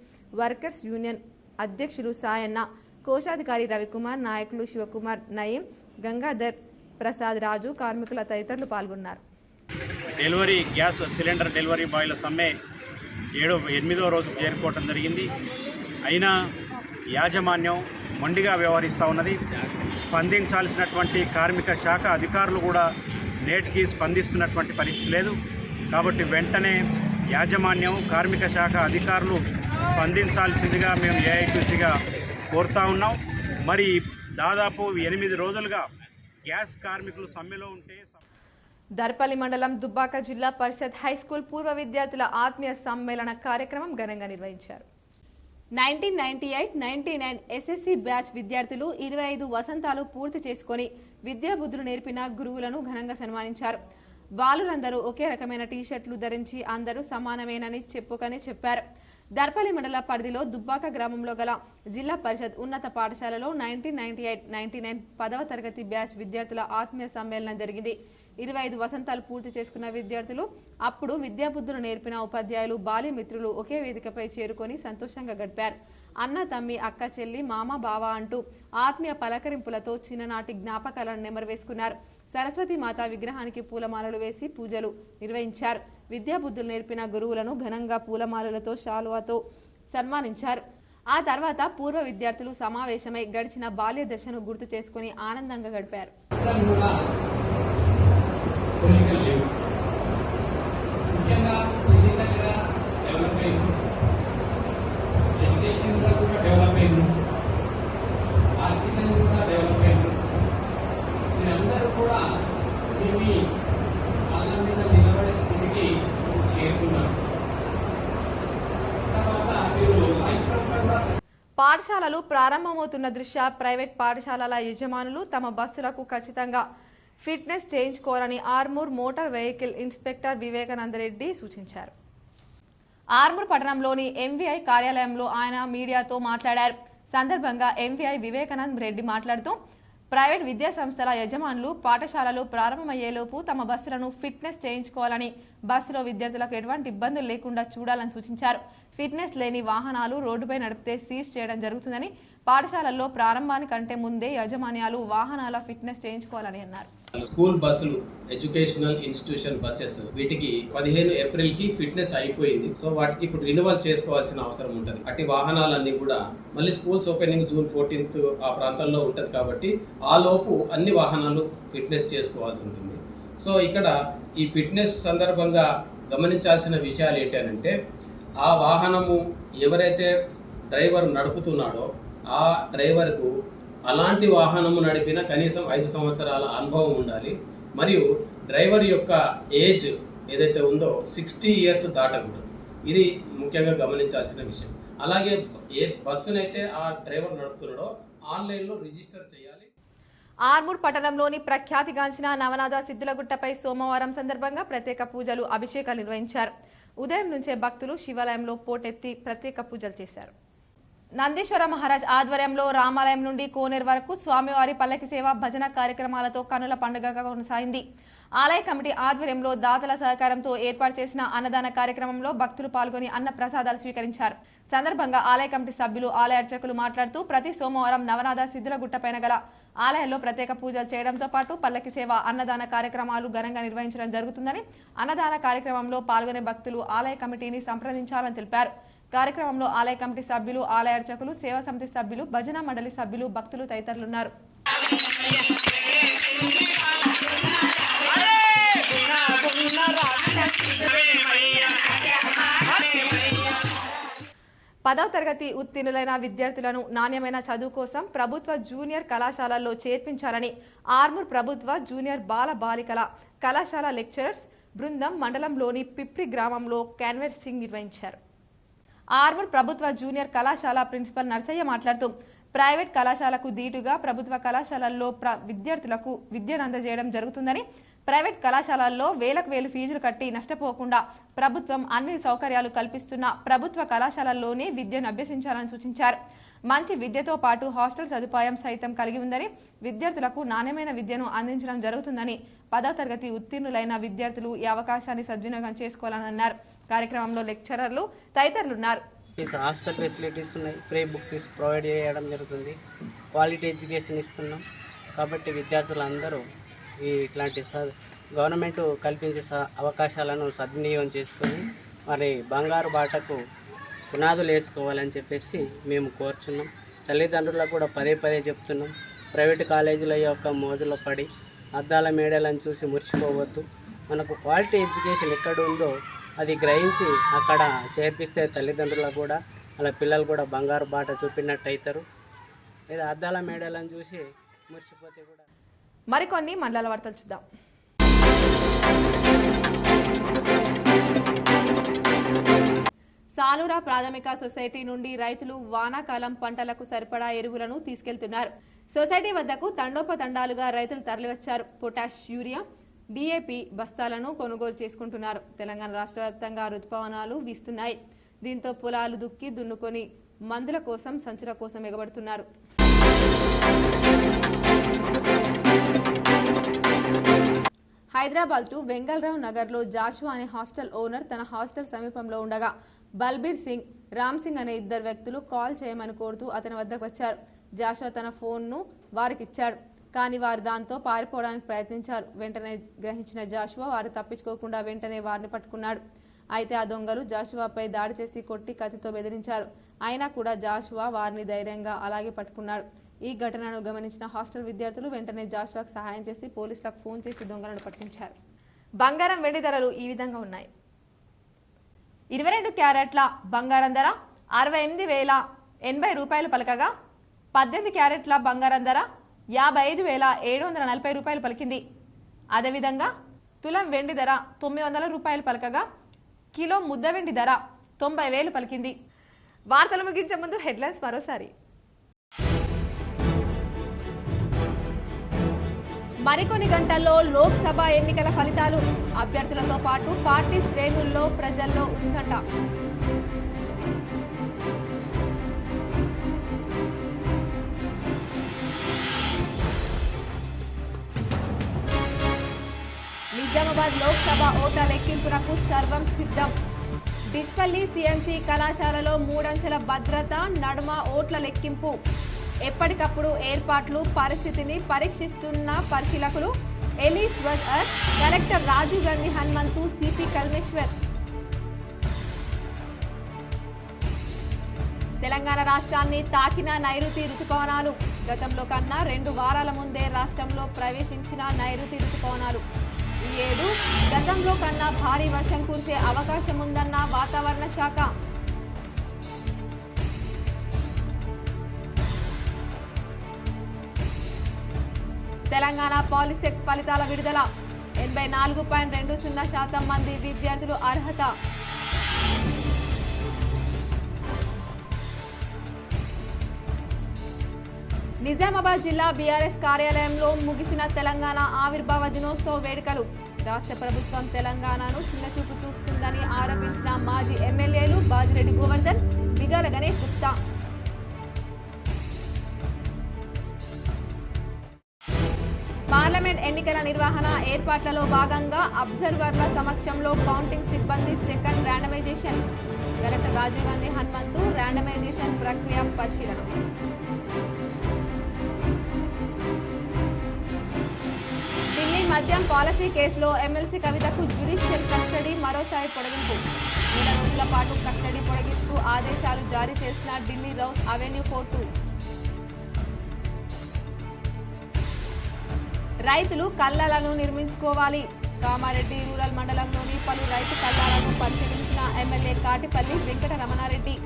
workers union అధ్యక్షులు సాయన్న, కోశాధికారి రవికుమార్, నాయకులు శివకుమార్, నయీం, గంగాధర్ ప్రసాద్, రాజు, కార్మికుల తదితరులు పాల్గొన్నారు. డెలివరీ గ్యాస్ సిలిండర్ డెలివరీ బాయ్ల సమ్మె 8వ రోజు చేరుకోవటం జరిగింది. అయినా యాజమాన్యం మొండిగా వ్యవహరిస్తూ ఉన్నది. స్పందించాల్సినటువంటి కార్మిక శాఖ అధికారులు కూడా నేటికి స్పందిస్తున్నటువంటి పరిస్థితి లేదు. కాబట్టి వెంటనే యాజమాన్యం, కార్మిక శాఖ అధికారులు స్పందించాల్సిందిగా మేము ఏఐటీసీగా కోరుతా ఉన్నాం. మరి దాదాపు 8 రోజులుగా గ్యాస్ కార్మికులు సమ్మెలో ఉంటే దర్పల్లి మండలం దుబ్బాక జిల్లా పరిషత్ హైస్కూల్ పూర్వ విద్యార్థుల ఆత్మీయ సమ్మేళన కార్యక్రమం ఘనంగా నిర్వహించారు. 1998-99 ఎస్ఎస్సి బ్యాచ్ విద్యార్థులు 25 వసంతాలు పూర్తి చేసుకుని విద్యాబుద్ధులు నేర్పిన గురువులను ఘనంగా సన్మానించారు. బాలురందరూ ఒకే రకమైన టీషర్ట్లు ధరించి అందరూ సమానమేనని చెప్పారు. దర్పల్లి మండల పరిధిలో దుబ్బాక గ్రామంలో గల జిల్లా పరిషత్ ఉన్నత పాఠశాలలో 1998-99 10వ తరగతి బ్యాచ్ విద్యార్థుల ఆత్మీయ సమ్మేళనం జరిగింది. 25 వసంతాలు పూర్తి చేసుకున్న విద్యార్థులు, అప్పుడు విద్యాబుద్ధులు నేర్పిన ఉపాధ్యాయులు, బాల్యమిత్రులు ఒకే వేదికపై చేరుకొని సంతోషంగా గడిపారు. అన్న, తమ్మి, అక్క, చెల్లి, మామ, బావ అంటూ ఆత్మీయ పలకరింపులతో చిన్ననాటి జ్ఞాపకాలను నెమరవేసుకున్నారు. సరస్వతి మాత విగ్రహానికి పూలమాలలు వేసి పూజలు నిర్వహించారు. విద్యాబుద్ధులు నేర్పిన గురువులను ఘనంగా పూలమాలలతో, శాలువాతో సన్మానించారు. ఆ తర్వాత పూర్వ విద్యార్థులు సమావేశమై గడిచిన బాల్య దశను గుర్తు చేసుకుని ఆనందంగా గడిపారు. పాఠశాలలు ప్రారంభమవుతున్న దృష్ట్యా ప్రైవేట్ పాఠశాలల యజమానులు తమ బస్సులకు ఖచ్చితంగా ఫిట్నెస్ చేయించుకోవాలని Armoor motor vehicle inspector Vivekananda Reddy సూచించారు. ఆర్మూర్ పట్టణంలోని ఎంవీఐ కార్యాలయంలో ఆయన మీడియాతో మాట్లాడారు. సందర్భంగా ఎంవీఐ వివేకానంద రెడ్డి మాట్లాడుతూ ప్రైవేట్ విద్యా సంస్థల యజమానులు పాఠశాలలు ప్రారంభమయ్యేలోపు తమ బస్సులను ఫిట్నెస్ చేయించుకోవాలని, బస్సులో విద్యార్థులకు ఎటువంటి ఇబ్బందులు లేకుండా చూడాలని సూచించారు. ఫిట్నెస్ లేని వాహనాలు రోడ్డుపై నడిపితే సీజ్ చేయడం జరుగుతుందని, పాఠశాలల్లో ప్రారంభానికంటే ముందే యాజమాన్యాలు వాహనాల ఫిట్నెస్ చేయించుకోవాలని అన్నారు. స్కూల్ బస్సులు, ఎడ్యుకేషనల్ ఇన్స్టిట్యూషన్ బస్సెస్ వీటికి 15 ఏప్రిల్కి ఫిట్నెస్ అయిపోయింది. సో వాటికి ఇప్పుడు రినివల్ చేసుకోవాల్సిన అవసరం ఉంటుంది. అట్టి వాహనాలన్నీ కూడా మళ్ళీ స్కూల్స్ ఓపెనింగ్ జూన్ 14th ఆ ప్రాంతంలో ఉంటుంది కాబట్టి ఆ లోపు అన్ని వాహనాలు ఫిట్నెస్ చేసుకోవాల్సి ఉంటుంది. సో ఇక్కడ ఈ ఫిట్నెస్ సందర్భంగా గమనించాల్సిన విషయాలు ఏంటంటే, ఆ వాహనము ఎవరైతే డ్రైవర్ నడుపుతున్నాడో ఆ డ్రైవర్కు అలాంటి వాహనము నడిపిన కనీసం 5 సంవత్సరాల అనుభవం ఉండాలి. మరియు డ్రైవర్ యొక్క ఏజ్ ఏదైతే ఉందో 60 years దాటకూడదు. ఇది ముఖ్యంగా గమనించాల్సిన విషయం. అలాగే ఏ బస్సునైతే ఆ డ్రైవర్ నడుపుతున్నాడో ఆన్లైన్లో రిజిస్టర్ చేయాలి. ఆర్మూర్ పట్టణంలోని ప్రఖ్యాతిగాంచిన నవనాథ సిద్ధులగుట్టపై సోమవారం సందర్భంగా ప్రత్యేక పూజలు, అభిషేకాలు నిర్వహించారు. ఉదయం నుంచే భక్తులు శివాలయంలో పోటెత్తి ప్రత్యేక పూజలు చేశారు. నందీశ్వర మహారాజ్ ఆధ్వర్యంలో రామాలయం నుండి కోనేరు వరకు స్వామివారి పల్లకి సేవ, భజన కార్యక్రమాలతో కనుల పండుగగా కొనసాగింది. ఆలయ కమిటీ ఆధ్వర్యంలో దాతల సహకారంతో ఏర్పాటు చేసిన అన్నదాన కార్యక్రమంలో భక్తులు పాల్గొని అన్న ప్రసాదాలు స్వీకరించారు. సందర్భంగా ఆలయ కమిటీ సభ్యులు, ఆలయ అర్చకులు మాట్లాడుతూ ప్రతి సోమవారం నవనాథ సిద్ధులగుట్టపైన గల ఆలయంలో ప్రత్యేక పూజలు చేయడంతో పాటు పల్లకి సేవ, అన్నదాన కార్యక్రమాలు ఘనంగా నిర్వహించడం జరుగుతుందని, అన్నదాన కార్యక్రమంలో పాల్గొనే భక్తులు ఆలయ కమిటీని సంప్రదించాలని తెలిపారు. కార్యక్రమంలో ఆలయ కమిటీ సభ్యులు, ఆలయ అర్చకులు, సేవా సమితి సభ్యులు, భజన మండలి సభ్యులు, భక్తులు తదితరులున్నారు. పదవ తరగతి ఉత్తీర్ణులైన విద్యార్థులను నాణ్యమైన చదువు కోసం ప్రభుత్వ జూనియర్ కళాశాలల్లో చేర్పించాలని ఆర్మూర్ ప్రభుత్వ జూనియర్ బాల బాలికల కళాశాల లెక్చరర్స్ బృందం మండలంలోని పిప్రి గ్రామంలో కాన్వర్సింగ్ నిర్వహించారు. ఆర్మూర్ ప్రభుత్వ జూనియర్ కళాశాల ప్రిన్సిపల్ నర్సయ్య మాట్లాడుతూ ప్రైవేట్ కళాశాలకు దీటుగా ప్రభుత్వ కళాశాలల్లో విద్యార్థులకు విద్యను అందజేయడం జరుగుతుందని, ప్రైవేట్ కళాశాలల్లో వేలకు వేలు ఫీజులు కట్టి నష్టపోకుండా ప్రభుత్వం అన్ని సౌకర్యాలు కల్పిస్తున్న ప్రభుత్వ కళాశాలల్లోనే విద్యను అభ్యసించాలని సూచించారు. మంచి విద్యతో పాటు హాస్టల్ సదుపాయం సైతం కలిగి ఉందని, విద్యార్థులకు నాణ్యమైన విద్యను అందించడం జరుగుతుందని, 10వ తరగతి ఉత్తీర్ణులైన విద్యార్థులు ఈ అవకాశాన్ని సద్వినియోగం చేసుకోవాలని అన్నారు. కార్యక్రమంలో లెక్చరర్లు తదితరులున్నారు. హాస్టల్ ఫెసిలిటీస్ ఉన్నాయి, ఫ్రీ బుక్స్ ప్రొవైడ్ చేయడం జరుగుతుంది, క్వాలిటీ ఎడ్యుకేషన్ ఇస్తున్నాం. కాబట్టి విద్యార్థులందరూ ఇట్లాంటి గవర్నమెంట్ కల్పించే అవకాశాలను సద్వినియోగం చేసుకొని మరి బంగారు బాటకు పునాదులు వేసుకోవాలని చెప్పేసి మేము కోరుచున్నాం. తల్లిదండ్రులకు కూడా పదే పదే చెప్తున్నాం, ప్రైవేట్ కాలేజీల యొక్క మోజులో పడి అద్దాల మేడలను చూసి మురిసిపోవద్దు. మనకు క్వాలిటీ ఎడ్యుకేషన్ ఎక్కడ ఉందో అది గ్రహించి అక్కడ చేర్పిస్తే తల్లిదండ్రులకు కూడా వాళ్ళ పిల్లలు కూడా బంగారు బాట చూపినట్టు అవుతారు. లేదా అద్దాల మేడలను చూసి మురిసిపోతే కూడా. మరికొన్ని మండల వార్తలు చూద్దాం. సాలూరా ప్రాథమిక సొసైటీ నుండి రైతులు వానాకాలం పంటలకు సరిపడా ఎరువులను తీసుకెళ్తున్నారు. సొసైటీ వద్దకు తండోపతండాలుగా రైతులు తరలివచ్చారు. పొటాష్, యూరియా, డిఏపి బస్తాలను కొనుగోలు చేసుకుంటున్నారు. తెలంగాణ రాష్ట్ర వ్యాప్తంగా రుతుపవనాలు వీస్తున్నాయి. దీంతో పొలాలు దుక్కి దున్నుకొని మందుల కోసం, సంచుల కోసం ఎగబడుతున్నారు. హైదరాబాద్ టు వెంగళరావు నగర్లో జాషువా అనే హాస్టల్ ఓనర్ తన హాస్టల్ సమీపంలో ఉండగా బల్బీర్ సింగ్, రామ్ సింగ్ అనే ఇద్దరు వ్యక్తులు కాల్ చేయమని కోరుతూ అతని వద్దకు వచ్చారు. జాషువా తన ఫోన్ను వారికి ఇచ్చాడు. కానీ వారు దాంతో పారిపోవడానికి ప్రయత్నించారు. వెంటనే గ్రహించిన జాషువా వారు తప్పించుకోకుండా వెంటనే వారిని పట్టుకున్నాడు. అయితే ఆ దొంగలు జాషువాపై దాడి చేసి కొట్టి కత్తితో బెదిరించారు. అయినా కూడా జాషువా వారిని ధైర్యంగా అలాగే పట్టుకున్నాడు. ఈ ఘటనను గమనించిన హాస్టల్ విద్యార్థులు వెంటనే జాషువాకు సహాయం చేసి పోలీసులకు ఫోన్ చేసి దొంగలను పట్టించారు. బంగారం, వెండి ధరలు ఈ విధంగా ఉన్నాయి. 22 క్యారెట్ల బంగారం ధర 68,080 రూపాయలు పలకగా 18 క్యారెట్ల బంగారం ధర 55,740 రూపాయలు పలికింది. అదేవిధంగా తులం వెండి ధర 900 రూపాయలు పలకగా కిలో ముద్ద వెండి ధర 90,000 పలికింది. వార్తలు ముగించే ముందు హెడ్లైన్స్ మరోసారి. మరికొన్ని గంటల్లో లోక్సభ ఎన్నికల ఫలితాలు. అభ్యర్థులతో పాటు పార్టీ శ్రేణుల్లో ప్రజల్లో ఉత్కంఠ. నిజాం నిజామాబాద్ లోక్సభ ఓట్ల లెక్కింపునకు సర్వం సిద్ధం. డిచ్పల్లి సిఎంసి కళాశాలలో 3 అంచెల భద్రత నడుమ ఓట్ల లెక్కింపు. ఎప్పటికప్పుడు ఏర్పాట్లు పరిస్థితిని పరీక్షిస్తున్న పరిశీలకులు. ఎలీస్ వజర్, కలెక్టర్ రాజీవ్ గాంధీ హనుమంతు, సిపి కల్మేశ్వర్. తెలంగాణ రాష్ట్రాన్ని తాకిన నైరుతి రుతుపవనాలు. గతంలో కన్నా 2 వారాల ముందే రాష్ట్రంలో ప్రవేశించిన నైరుతి రుతుపవనాలు. ఈ ఏడు గతంలో కన్నా భారీ వర్షం కురిసే అవకాశం ఉందన్న వాతావరణ శాఖ. తెలంగాణ పాలిసెట్ ఫలితాల విడుదల. 84.20% మంది విద్యార్థులు అర్హత. నిజామాబాద్ జిల్లా బీఆర్ఎస్ కార్యాలయంలో ముగిసిన తెలంగాణ ఆవిర్భావ దినోత్సవ వేడుకలు. రాష్ట్ర ప్రభుత్వం తెలంగాణను చిన్నచూపు చూస్తుందని ఆరోపించిన మాజీ ఎమ్మెల్యేలు బాజిరెడ్డి గోవర్ధన్, బిగాల గణేష్ గుప్తా. పార్లమెంట్ ఎన్నికల నిర్వహణ ఏర్పాట్లలో భాగంగా అబ్జర్వర్ల సమక్షంలో కౌంటింగ్ సిబ్బంది second randomization. Collector Rajiv Gandhi Hanumanthu randomization ప్రక్రియ పరిశీలన. ఢిల్లీ మద్యం పాలసీ కేసులో ఎమ్మెల్సీ కవితకు జ్యుడిషియల్ కస్టడీ మరోసారి పొడిగింపు. 3 రోజుల పాటు కస్టడీ పొడిగిస్తూ ఆదేశాలు జారీ చేసిన ఢిల్లీ రౌస్ అవెన్యూ కోర్టు. రైతులు కల్లాలను నిర్మించుకోవాలి. కామారెడ్డి రూరల్ మండలంలోని పలు రైతు కల్లాలను పరిశీలించిన ఎమ్మెల్యే కాటిపల్లి వెంకట రమణారెడ్డి.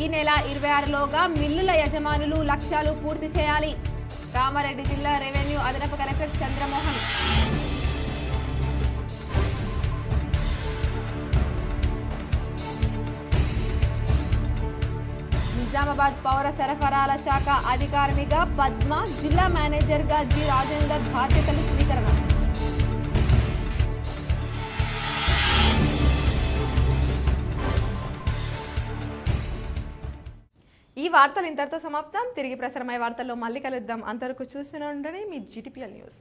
ఈ నెల 26లోగా మిల్లుల యజమానులు లక్ష్యాలు పూర్తి చేయాలి. కామారెడ్డి జిల్లా రెవెన్యూ అదనపు కలెక్టర్ చంద్రమోహన్. నిజామాబాద్ పౌర సరఫరాల శాఖ అధికారినిగా పద్మ, జిల్లా మేనేజర్గా జి రాజేందర్ బాధ్యతలు స్వీకరణ. ఈ వార్తలు ఇంతటితో సమాప్తం. తిరిగి ప్రసారమయ్యే వార్తల్లో మళ్ళీ కలుద్దాం. అంతవరకు చూస్తూనే ఉండండి మీ GTPL న్యూస్.